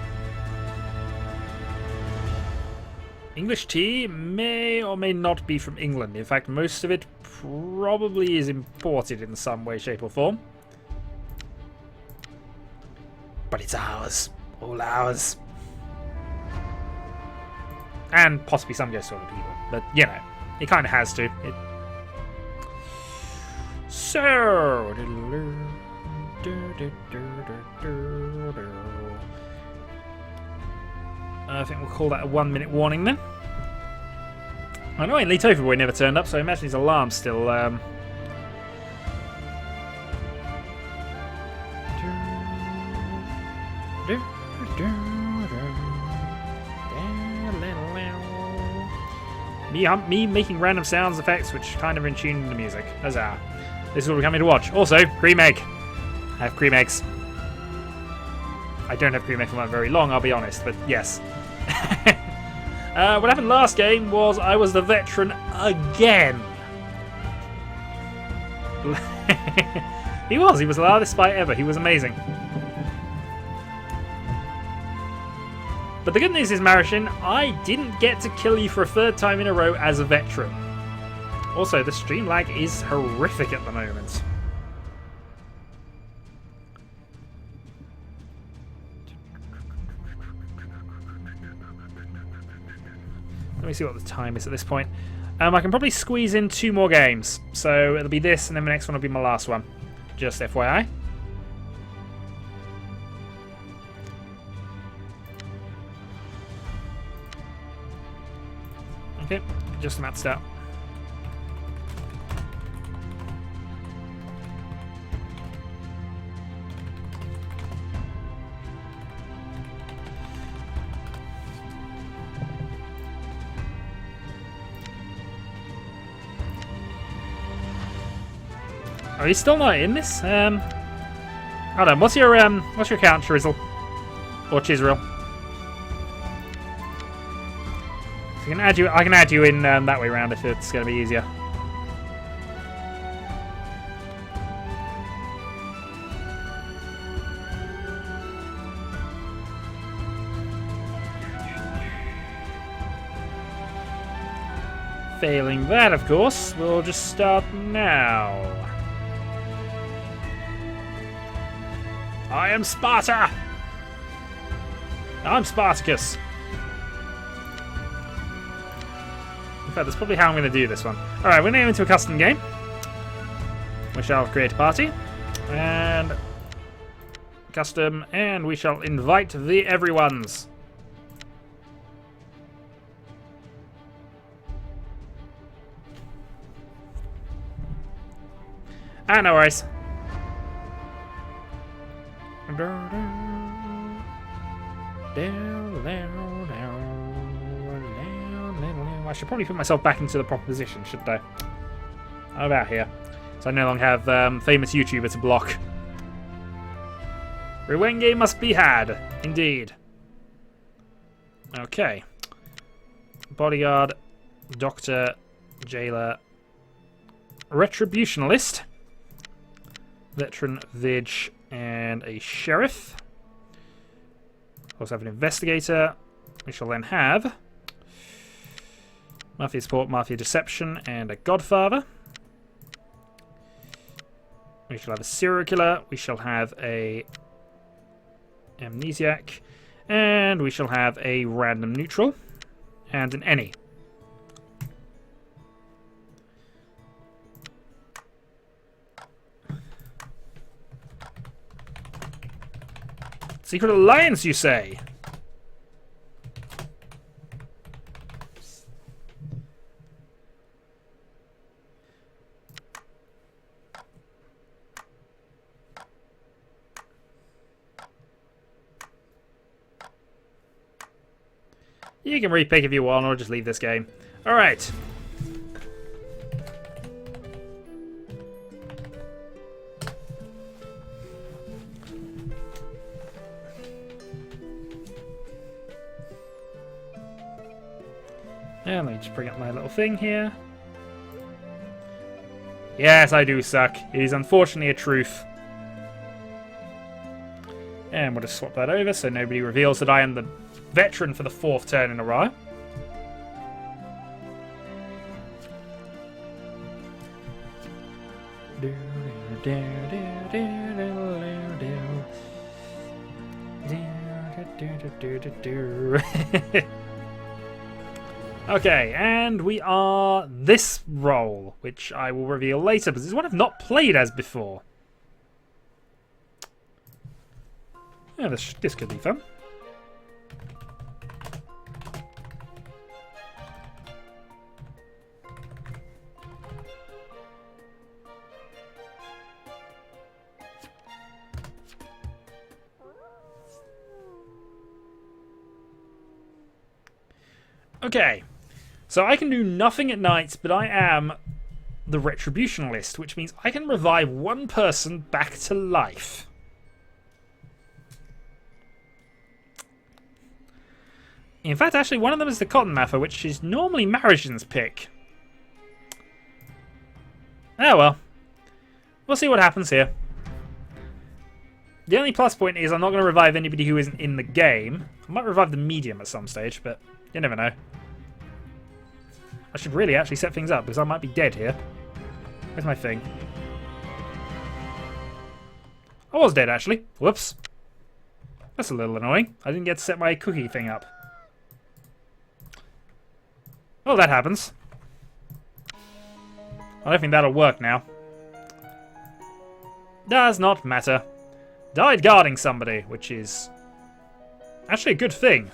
Speaker 2: English tea may or may not be from England. In fact, most of it probably is imported in some way, shape or form. But it's ours. All ours. And possibly some goes to other people. But, you know, it kind of has to. So... I think we'll call that a 1 minute warning then. Annoyingly, Tofu Boy never turned up, so I imagine his alarm's still... Me making random sounds effects which kind of in tune with the music. Huzzah. This is what we're coming to watch. Also, cream egg. I have cream eggs. I don't have cream egg for that very long, I'll be honest, but yes. What happened last game was I was the veteran again. He was the loudest spy ever. He was amazing. But the good news is, Marishin, I didn't get to kill you for a third time in a row as a veteran. Also, the stream lag is horrific at the moment. Let me see what the time is at this point. I can probably squeeze in 2 more games. So it'll be this, and then the next one will be my last one. Just FYI. Okay, just maxed out. Are you still not in this? Hold on. What's your account, Chizzle? Or Chisril? So I can add you in that way round if it's going to be easier. Failing that, of course, we'll just start now. I am Sparta! I'm Spartacus. In fact, that's probably how I'm going to do this one. Alright, we're now into a custom game. We shall create a party. And... custom. And we shall invite the everyones. Ah, no worries. I should probably put myself back into the proper position, shouldn't I? How about here? So I no longer have famous YouTuber to block. Ruwenge must be had, indeed. Okay. Bodyguard, Doctor, Jailer, Retributionalist, Veteran, Vig, and a Sheriff. Also have an Investigator. We shall then have Mafia Support, Mafia Deception, and a Godfather. We shall have a Serial Killer. We shall have a Amnesiac. And we shall have a Random Neutral. And an Any. Secret Alliance, you say? You can repick if you want, or just leave this game. Alright. And let me just bring up my little thing here. Yes, I do suck. It is unfortunately a truth. And we'll just swap that over so nobody reveals that I am the veteran for the 4th turn in a row. Okay, and we are this role, which I will reveal later, because it's one I've not played as before. Yeah, this could be fun. Okay, so I can do nothing at night, but I am the Retributionalist, which means I can revive one person back to life. In fact, actually, one of them is the Cotton Mather, which is normally Marigen's pick. Oh well. We'll see what happens here. The only plus point is I'm not going to revive anybody who isn't in the game. I might revive the medium at some stage, but you never know. I should really actually set things up, because I might be dead here. Where's my thing? I was dead, actually. Whoops. That's a little annoying. I didn't get to set my cookie thing up. Oh, that happens. I don't think that'll work now. Does not matter. Died guarding somebody, which is actually a good thing.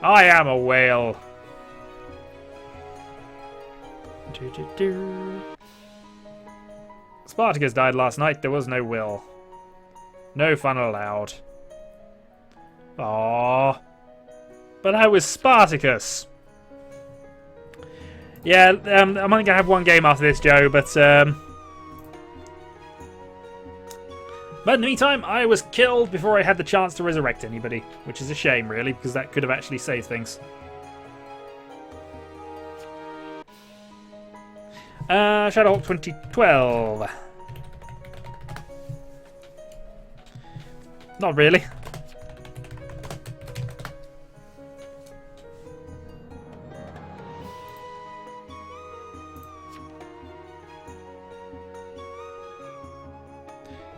Speaker 2: I am a whale. Spartacus died last night. There was no will. No fun allowed. Aww. But I was Spartacus. Yeah, I'm only gonna have one game after this, Joe, but in the meantime, I was killed before I had the chance to resurrect anybody, which is a shame, really, because that could have actually saved things. Shadowhawk 2012. Not really.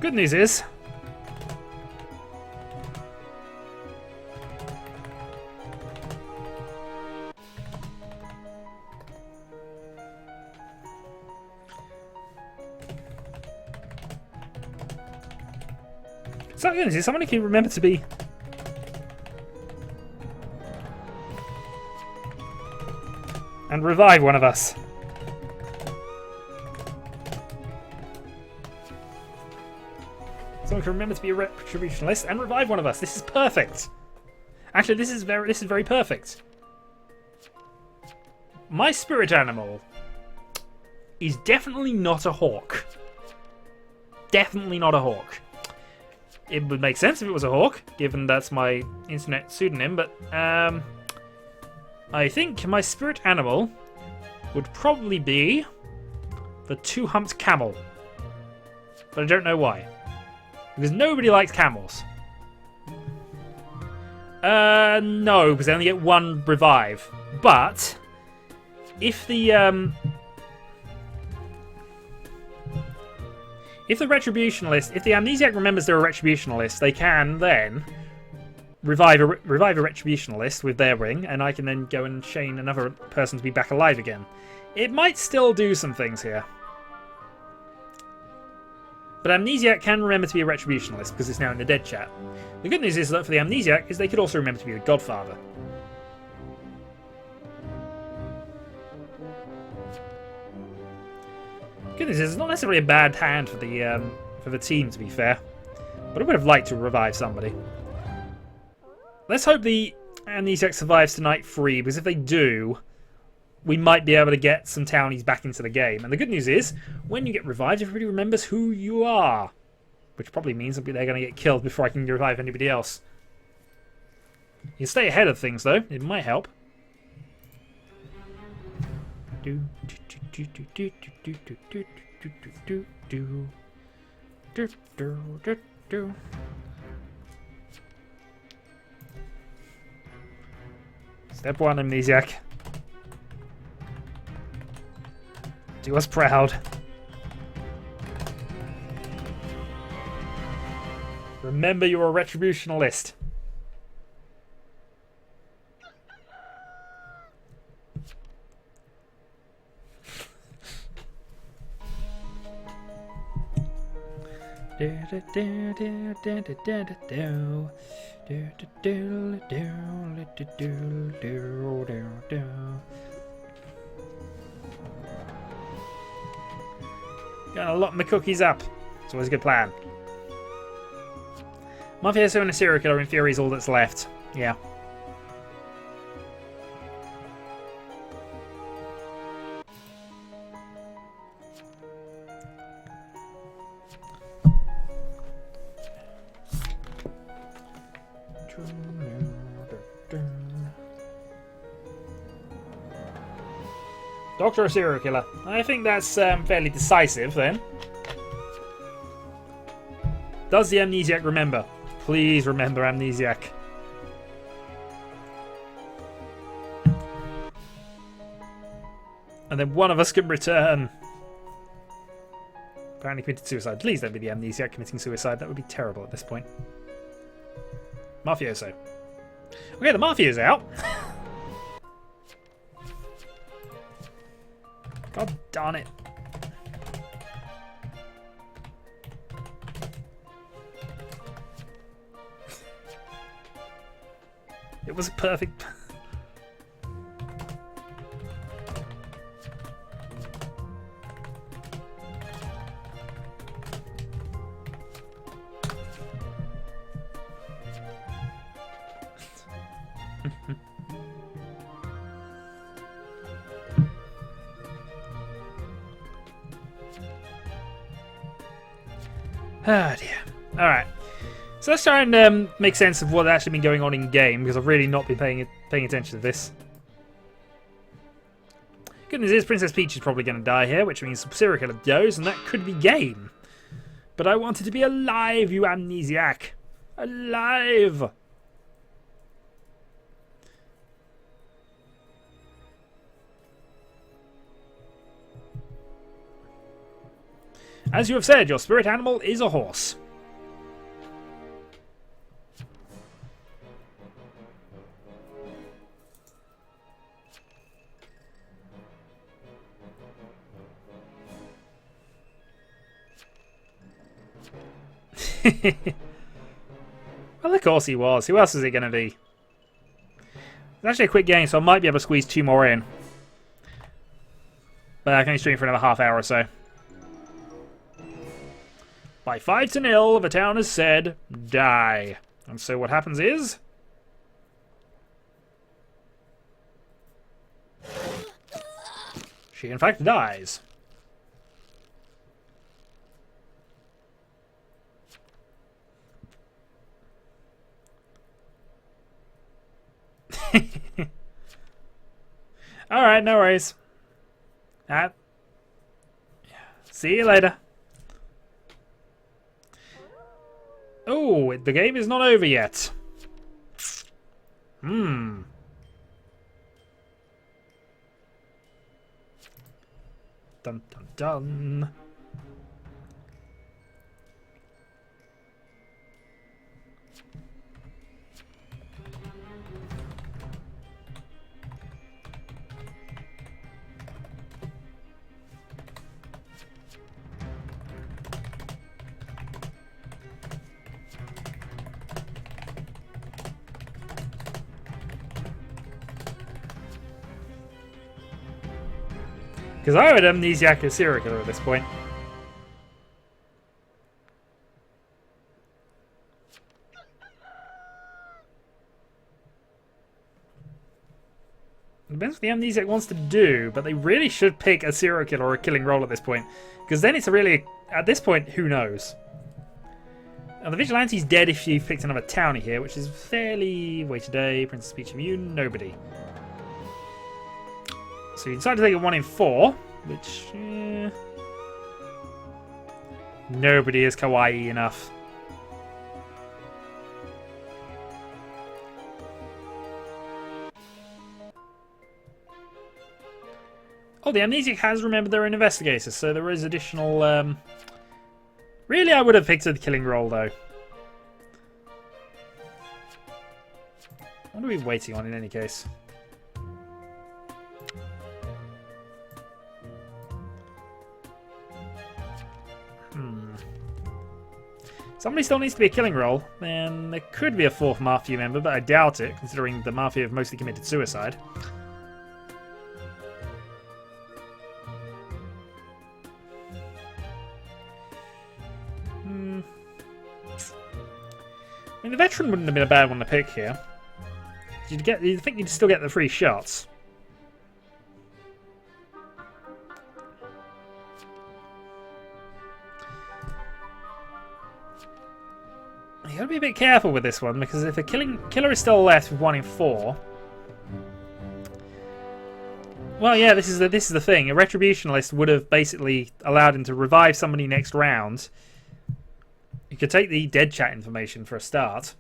Speaker 2: Good news is, someone can remember to be and revive one of us. Someone can remember to be a Retributionalist and revive one of us. This is perfect. Actually, this is very perfect. My spirit animal is definitely not a hawk. Definitely not a hawk. It would make sense if it was a hawk, given that's my internet pseudonym, but I think my spirit animal would probably be the two-humped camel. But I don't know why. Because nobody likes camels. No, because they only get one revive. But if the Retributionalist, if the Amnesiac remembers they're a Retributionalist, they can then revive a Retributionalist with their ring, and I can then go and chain another person to be back alive again. It might still do some things here. But Amnesiac can remember to be a Retributionalist because it's now in the dead chat. The good news is that for the Amnesiac is they could also remember to be the Godfather. Good news is it's not necessarily a bad hand for the team, to be fair. But I would have liked to revive somebody. Let's hope the Amnesiac survives tonight free, because if they do, we might be able to get some townies back into the game. And the good news is, when you get revived, everybody remembers who you are. Which probably means that they're going to get killed before I can revive anybody else. You stay ahead of things, though. It might help. Step 1, Amnesiac. Do us proud. Remember, you're a retributionalist. Gotta lock my cookies up. It's always a good plan. Mafioso and a serial killer in theory is all that's left. Yeah. Doctor or serial killer? I think that's fairly decisive then. Does the Amnesiac remember? Please remember Amnesiac. And then one of us can return. Apparently committed suicide. Please don't be the Amnesiac committing suicide. That would be terrible at this point. Mafioso. Okay, the Mafia's out. God darn it. It was a perfect... Ah, dear. Alright. So let's try and make sense of what's actually been going on in game, because I've really not been paying attention to this. Good news is Princess Peach is probably going to die here, which means serial killer goes, and that could be game. But I wanted to be alive, you Amnesiac. Alive! As you have said, your spirit animal is a horse. Well, of course he was. Who else is it going to be? It's actually a quick game, so I might be able to squeeze 2 more in. But I can only stream for another half hour or so. By 5-0, the town has said, die. And so what happens is... she in fact dies. Alright, no worries. See you later. Oh, the game is not over yet. Dun dun dun. Because I would amnesiac a serial killer at this point. Depends what the amnesiac wants to do, but they really should pick a serial killer or a killing role at this point. Because then it's a really... At this point, who knows? Now, the Vigilante's dead if you've picked another townie here, which is fairly... Wait a day, Princess Peach immune, nobody. So you decide to take a 1 in 4, which... nobody is kawaii enough. Oh, the amnesiac has remembered they're an investigator, so there is additional... Really, I would have picked the killing role, though. What are we waiting on in any case? Somebody still needs to be a killing role, and there could be a 4th Mafia member, but I doubt it, considering the Mafia have mostly committed suicide. I mean, the veteran wouldn't have been a bad one to pick here. You'd think you'd still get the 3 shots. You gotta be a bit careful with this one, because if a killer is still left with 1 in 4... Well, yeah, this is the thing. A retributionalist would have basically allowed him to revive somebody next round. You could take the dead chat information for a start.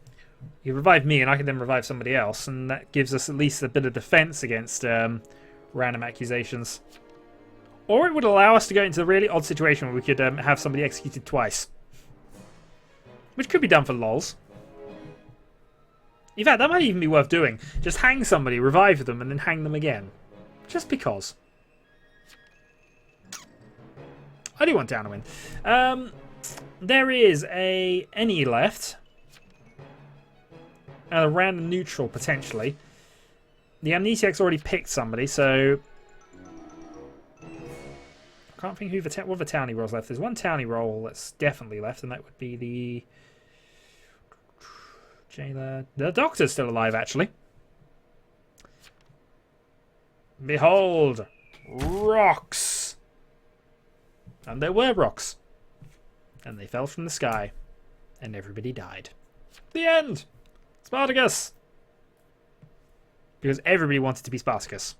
Speaker 2: You could revive me, and I could then revive somebody else, and that gives us at least a bit of defense against random accusations. Or it would allow us to go into a really odd situation where we could have somebody executed twice. Which could be done for lols. In fact, that might even be worth doing. Just hang somebody, revive them, and then hang them again. Just because. I do want down to win. There is a any left. And a random neutral, potentially. The amnesiac's already picked somebody, so... I can't think what the townie role's left. There's one townie role that's definitely left, and that would be the... Jailer. The doctor's still alive, actually. Behold! Rocks! And there were rocks. And they fell from the sky. And everybody died. The end! Spartacus! Because everybody wanted to be Spartacus.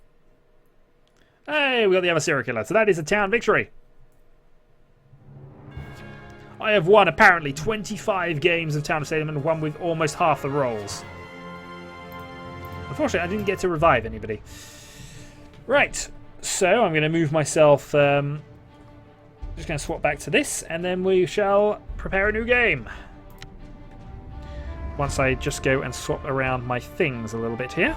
Speaker 2: Hey, we got the other serial killer. So that is a town victory. I have won apparently 25 games of Town of Salem and won with almost half the rolls. Unfortunately, I didn't get to revive anybody. Right, so I'm going to move myself... just going to swap back to this, and then we shall prepare a new game. Once I just go and swap around my things a little bit here.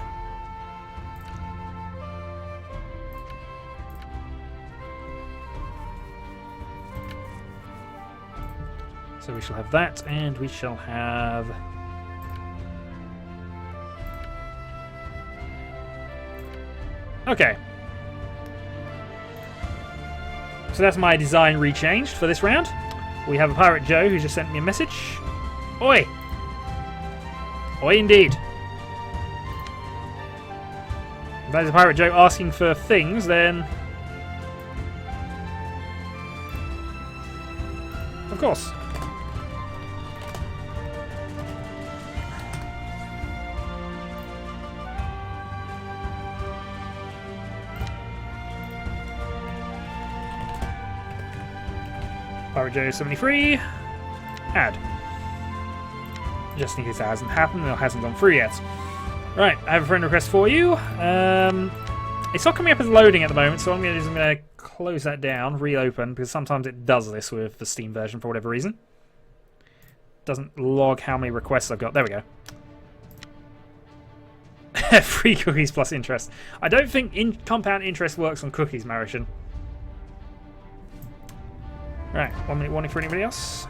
Speaker 2: So we shall have that, and we shall have... Okay. So that's my design rechanged for this round. We have a Pirate Joe who just sent me a message. Oi! Oi indeed. If that is a Pirate Joe asking for things, then... Of course. Pirate Joe 73. Add. Just in case that hasn't happened or hasn't gone through yet. Right, I have a friend request for you. It's not coming up as loading at the moment, so I'm going to close that down, reopen, because sometimes it does this with the Steam version for whatever reason. Doesn't log how many requests I've got. There we go. Free cookies plus interest. I don't think compound interest works on cookies, Marishan. Right, 1 minute warning for anybody else.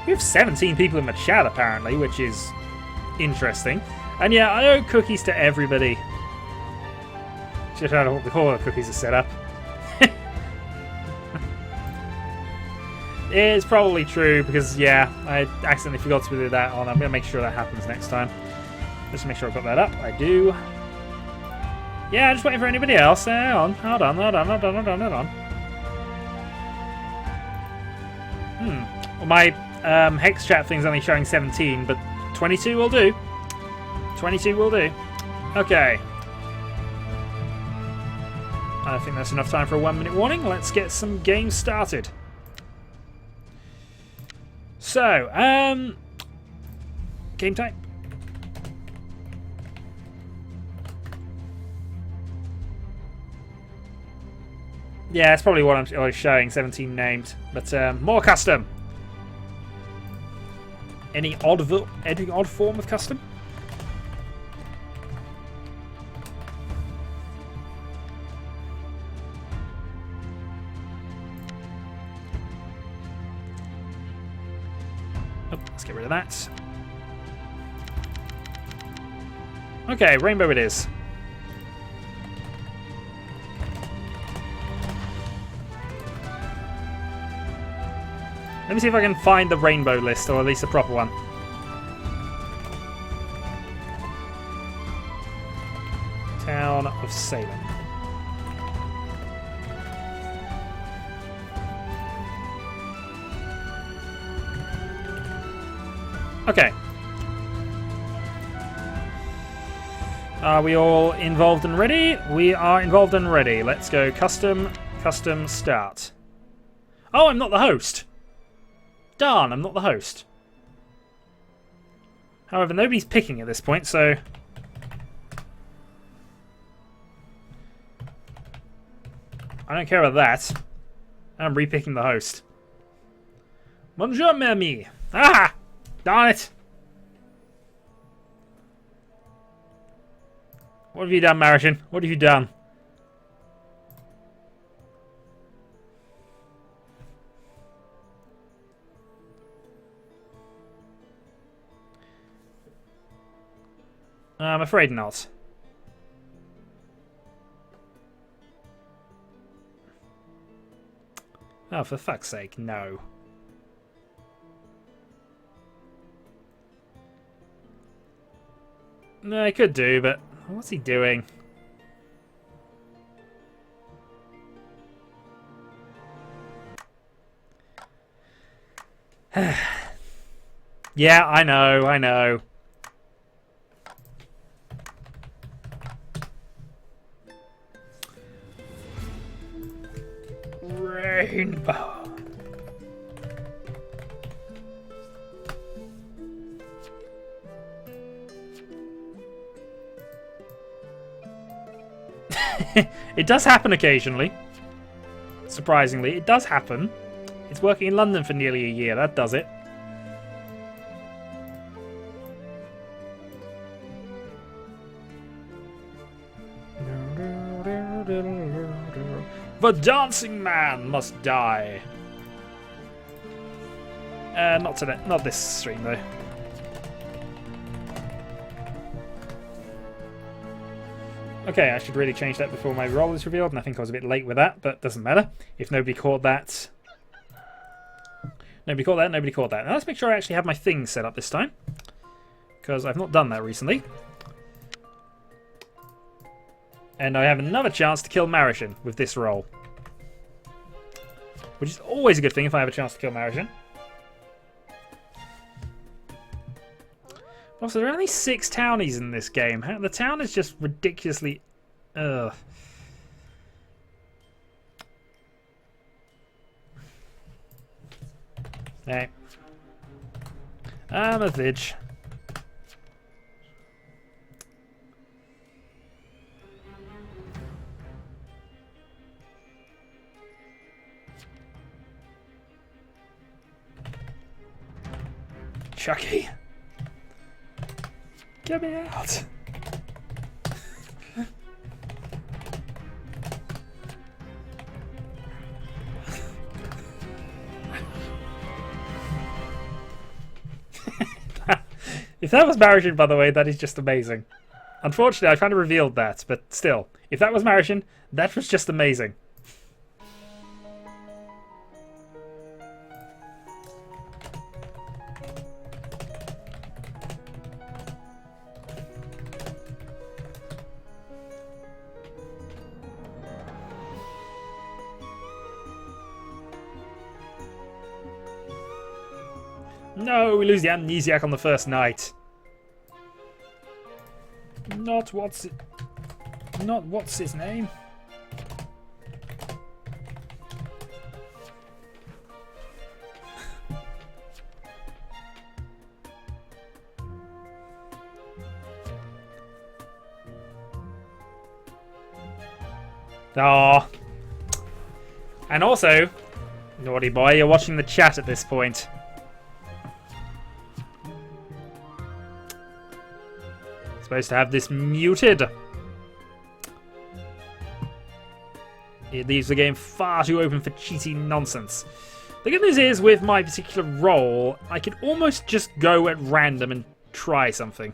Speaker 2: We have 17 people in the chat apparently, which is interesting. And yeah, I owe cookies to everybody. Just out of all the cookies are set up. It's probably true because yeah, I accidentally forgot to do that on. I'm gonna make sure that happens next time. Just to make sure I've got that up. I do. Yeah, just waiting for anybody else. Hang on. Hold on. Well, my hex chat thing's only showing 17, but 22 will do. 22 will do. Okay. I think that's enough time for a 1-minute warning. Let's get some games started. So, game type. Yeah, that's probably what I was showing, 17 named, but more custom. Any odd form of custom? Oh, let's get rid of that. Okay, rainbow it is. Let me see if I can find the rainbow list, or at least a proper one. Town of Salem. Okay. Are we all involved and ready? We are involved and ready. Let's go custom start. Oh, I'm not the host. Darn, I'm not the host. However, nobody's picking at this point, so... I don't care about that. I'm repicking the host. Bonjour, mes amis. Ah! Darn it! What have you done, Marishin? What have you done? I'm afraid not. Oh, for fuck's sake, no. No, I could do, but what's he doing? Yeah, I know. Rainbow. It does happen occasionally. Surprisingly, it does happen. It's working in London for nearly a year. That does it. The dancing man must die. Not today. Not this stream though. Okay, I should really change that before my role is revealed, and I think I was a bit late with that, but doesn't matter. If nobody caught that... Nobody caught that. Now let's make sure I actually have my thing set up this time, because I've not done that recently. And I have another chance to kill Marishin with this roll. Which is always a good thing if I have a chance to kill Marishin. Also, there are only 6 townies in this game. The town is just ridiculously... Ugh. Hey. I'm a vidge. Chucky. Get me out. If that was Marishin, by the way, that is just amazing. Unfortunately, I kind of revealed that, but still. If that was Marishin, that was just amazing. No, we lose the amnesiac on the first night. Not what's his name? Ah. And also, naughty boy, you're watching the chat at this point. Supposed to have this muted. It leaves the game far too open for cheaty nonsense. The good news is, with my particular role, I can almost just go at random and try something.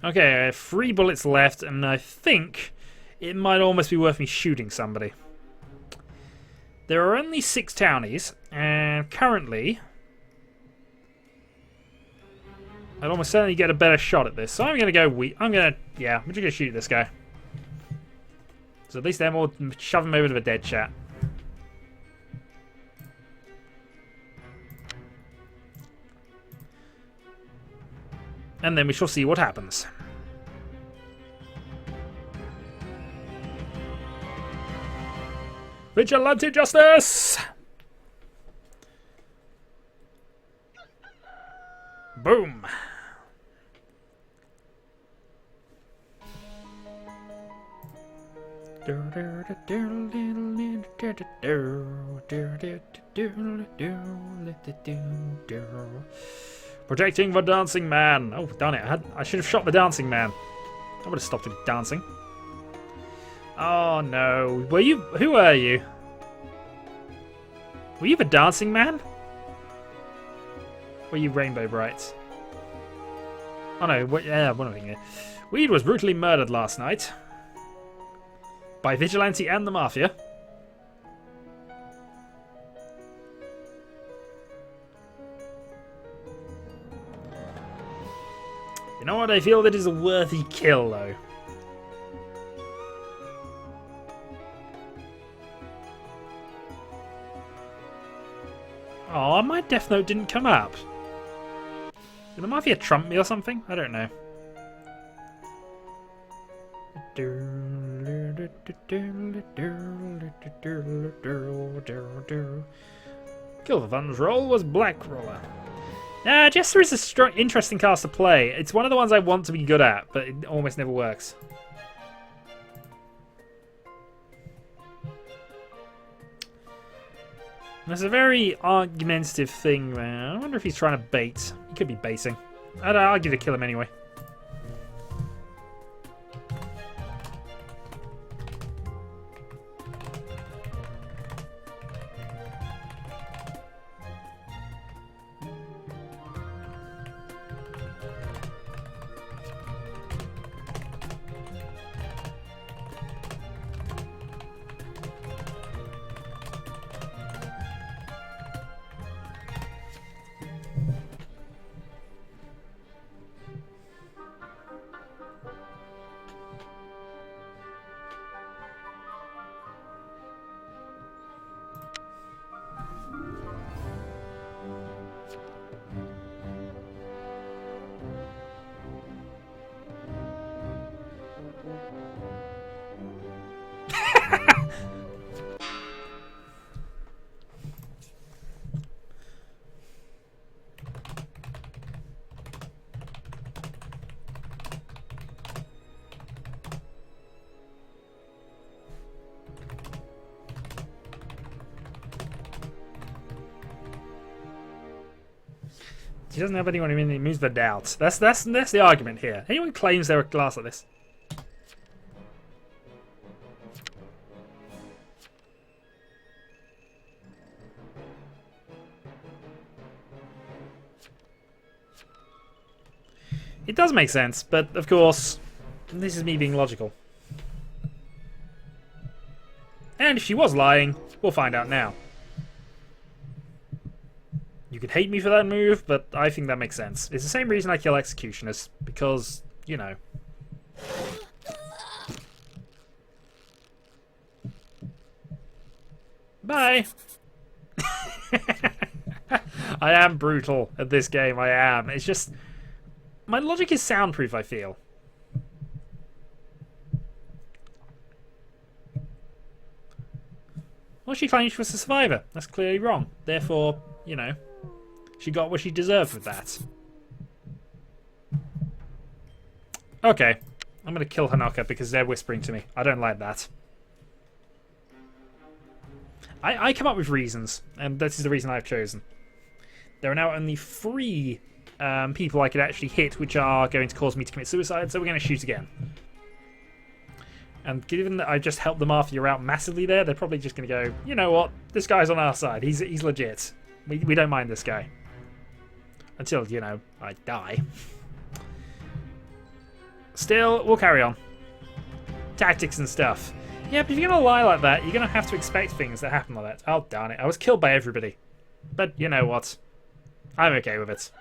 Speaker 2: Okay, I have 3 bullets left, and I think it might almost be worth me shooting somebody. There are only 6 townies, and currently I'd almost certainly get a better shot at this. So I'm gonna go I'm just gonna shoot this guy. So at least then we'll shove him over to the dead chat. And then we shall see what happens. Vigilante justice! Boom! Protecting the dancing man. Oh, darn it. I should have shot the dancing man. I would have stopped him dancing. Oh, no. Who are you? Were you the dancing man? Were you Rainbow Brights? Oh, no. Yeah, one thing here. Weed was brutally murdered last night. By Vigilante and the Mafia. You know what? I feel that is a worthy kill, though. Oh, my death note didn't come up. Did the Mafia trump me or something? I don't know. Kill the Fun's role was Black Roller. Jester is a strong, interesting cast to play. It's one of the ones I want to be good at, but it almost never works. There's a very argumentative thing there. I wonder if he's trying to bait. He could be baiting. I'll give it a kill him anyway. She doesn't have anyone who moves the doubt. That's the argument here. Anyone claims they're a class like this. It does make sense, but of course, this is me being logical. And if she was lying, we'll find out now. You could hate me for that move, but I think that makes sense. It's the same reason I kill executioners, because, you know. Bye! I am brutal at this game, I am. It's just... my logic is soundproof, I feel. Well, she claimed she was a survivor. That's clearly wrong. Therefore, you know, she got what she deserved with that. Okay. I'm going to kill Hanaka because they're whispering to me. I don't like that. I come up with reasons, and this is the reason I've chosen. There are now only 3 people I could actually hit, which are going to cause me to commit suicide, so we're going to shoot again. And given that I just helped the Mafia out massively there, they're probably just going to go, you know what, this guy's on our side. He's legit. We don't mind this guy. Until, you know, I die. Still, we'll carry on. Tactics and stuff. Yeah, but if you're going to lie like that, you're going to have to expect things that happen like that. Oh, darn it. I was killed by everybody. But you know what? I'm okay with it.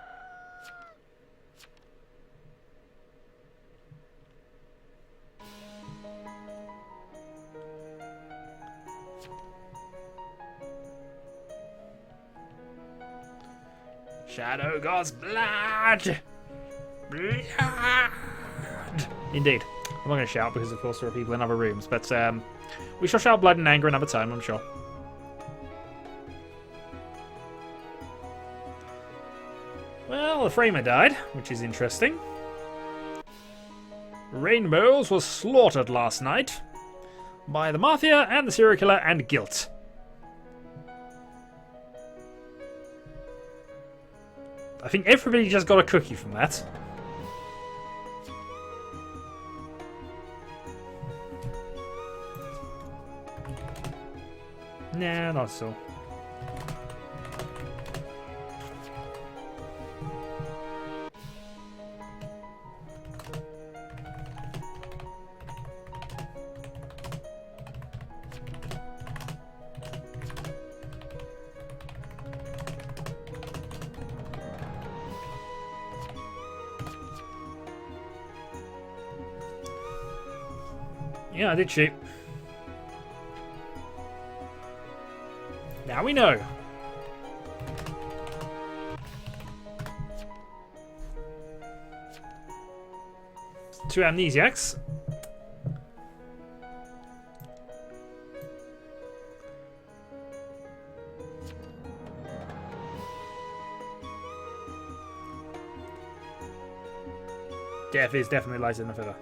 Speaker 2: Shadow God's blood! Blood! Indeed. I'm not going to shout because, of course, there are people in other rooms, but we shall shout blood and anger another time, I'm sure. Well, the framer died, which is interesting. Rainbows was slaughtered last night by the Mafia and the serial killer and guilt. I think everybody just got a cookie from that. Nah, not so. Yeah, I did shoot. Now we know. Two amnesiacs. Death is definitely lighter than a feather.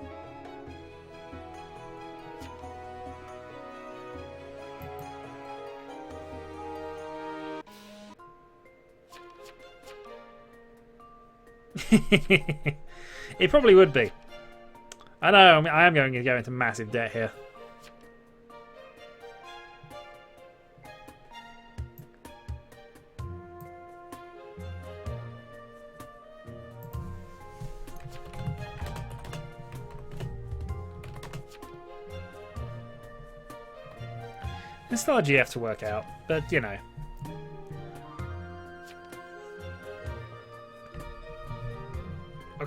Speaker 2: It probably would be. I know, I mean, I am going to go into massive debt here. There's still a GF to work out, but you know.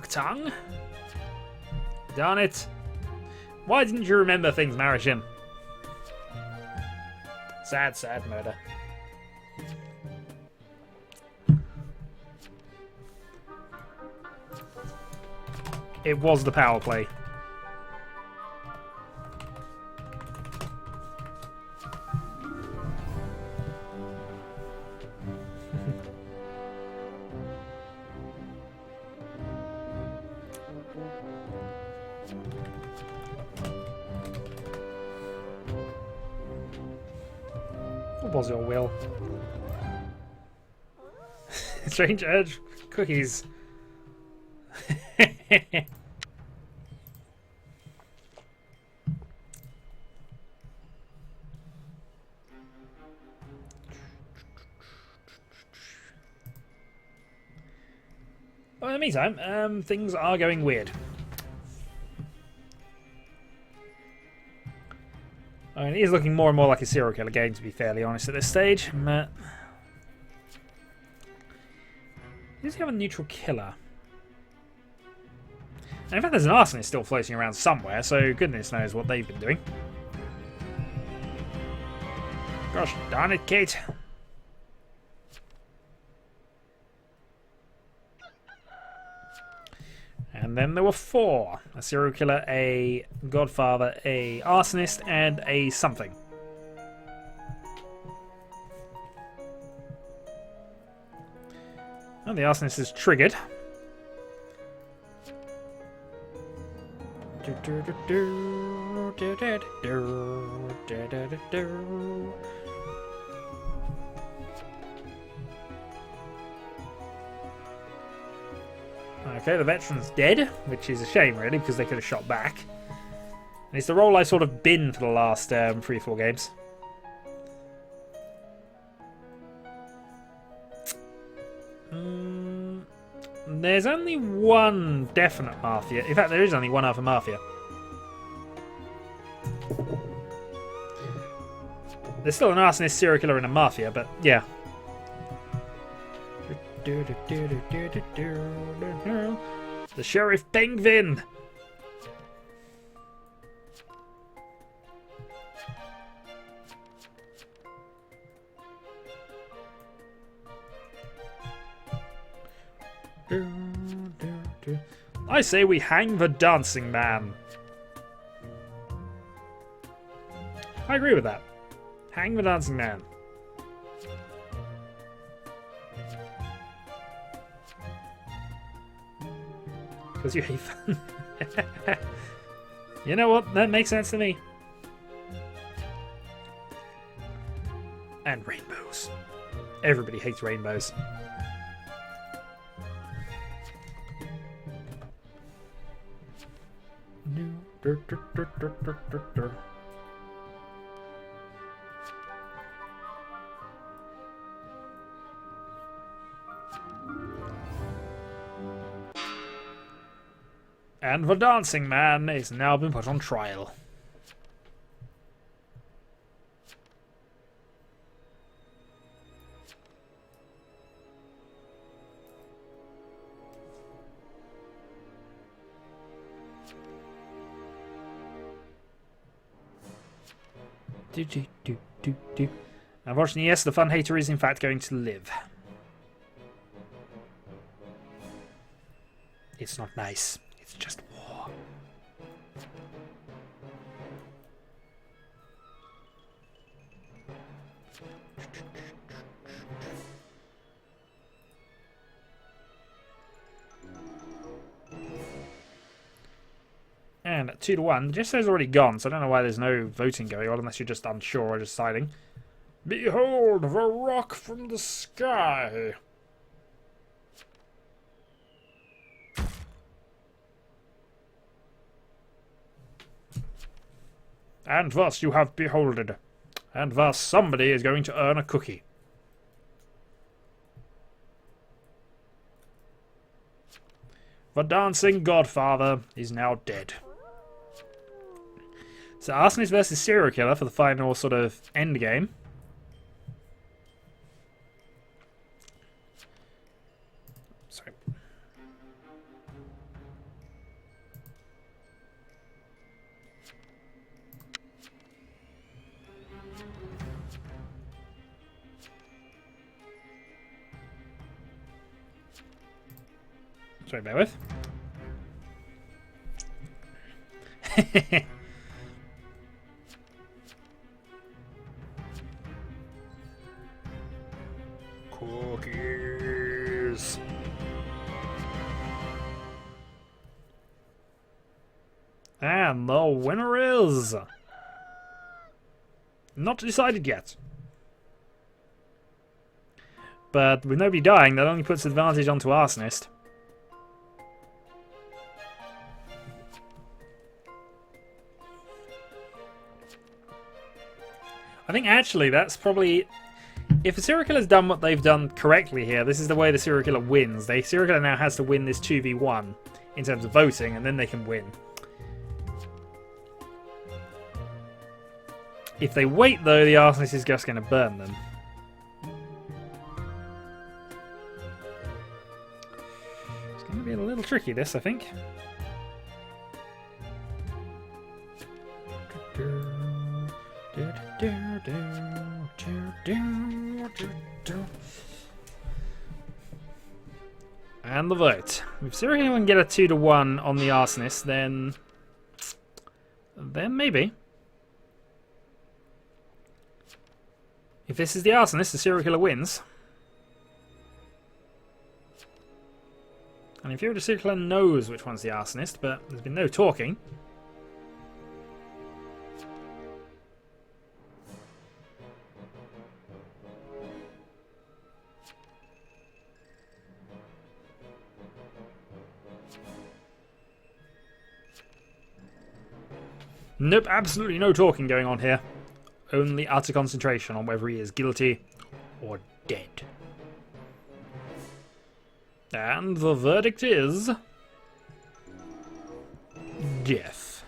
Speaker 2: Tongue? Darn it. Why didn't you remember things, Marishin? Sad, sad murder. It was the power play. What was your will? Strange urge Cookies. Well, in the meantime, things are going weird. I mean, it is looking more and more like a serial killer game, to be fairly honest, at this stage. Does he have a neutral killer? And in fact, there's an arsonist still floating around somewhere, so goodness knows what they've been doing. Gosh darn it, Kate. And then there were 4. A serial killer, a godfather, a arsonist, and a something. And the arsonist is triggered. Okay, the veteran's dead, which is a shame, really, because they could have shot back. And it's the role I've sort of been for the last 3 or 4 games. There's only one definite Mafia. In fact, there is only one other Mafia. There's still an arsonist, serial killer, and a Mafia, but yeah. The Sheriff Penguin! I say we hang the dancing man. I agree with that. Hang the dancing man. Because you hate fun. You know what? That makes sense to me. And rainbows. Everybody hates rainbows. And the dancing man is now been put on trial. Unfortunately, yes, the fun hater is in fact going to live. It's not nice. It's just war. And at 2-1, the Jesso's already gone, so I don't know why there's no voting going on unless you're just unsure or deciding. Behold the rock from the sky! And thus you have beholded. And thus somebody is going to earn a cookie. The dancing godfather is now dead. So arsonist versus serial killer for the final sort of end game. Sorry. Sorry, bear with. Cookies. And the winner is not decided yet. But with nobody dying, that only puts advantage onto Arsonist. I think actually that's probably... If a serial killer's done what they've done correctly here, this is the way the serial killer wins. The serial killer now has to win this 2v1 in terms of voting, and then they can win. If they wait, though, the arsonist is just going to burn them. It's going to be a little tricky, this, I think. And the vote. If serial killer can get a 2-to-1 on the arsonist, then maybe. If this is the arsonist, the serial killer wins. And if you're the serial killer knows which one's the arsonist, but there's been no talking. Nope, absolutely no talking going on here. Only utter concentration on whether he is guilty or dead. And the verdict is... death.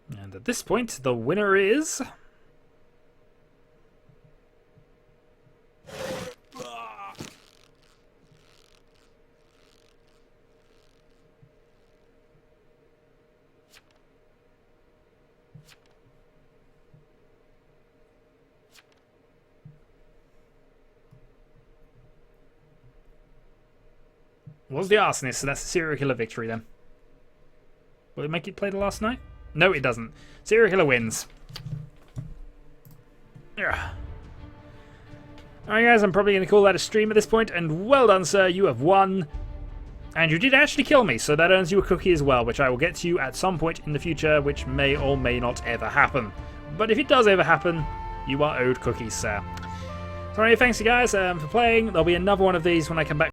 Speaker 2: And at this point, the winner is... was the arsonist, so that's a serial killer victory then. Will it make it play the last night? No, it doesn't. Serial killer wins. Alright guys, I'm probably going to call that a stream at this point, and well done sir, you have won. And you did actually kill me, so that earns you a cookie as well, which I will get to you at some point in the future, which may or may not ever happen. But if it does ever happen, you are owed cookies, sir. So anyway, thanks you guys for playing. There'll be another one of these when I come back.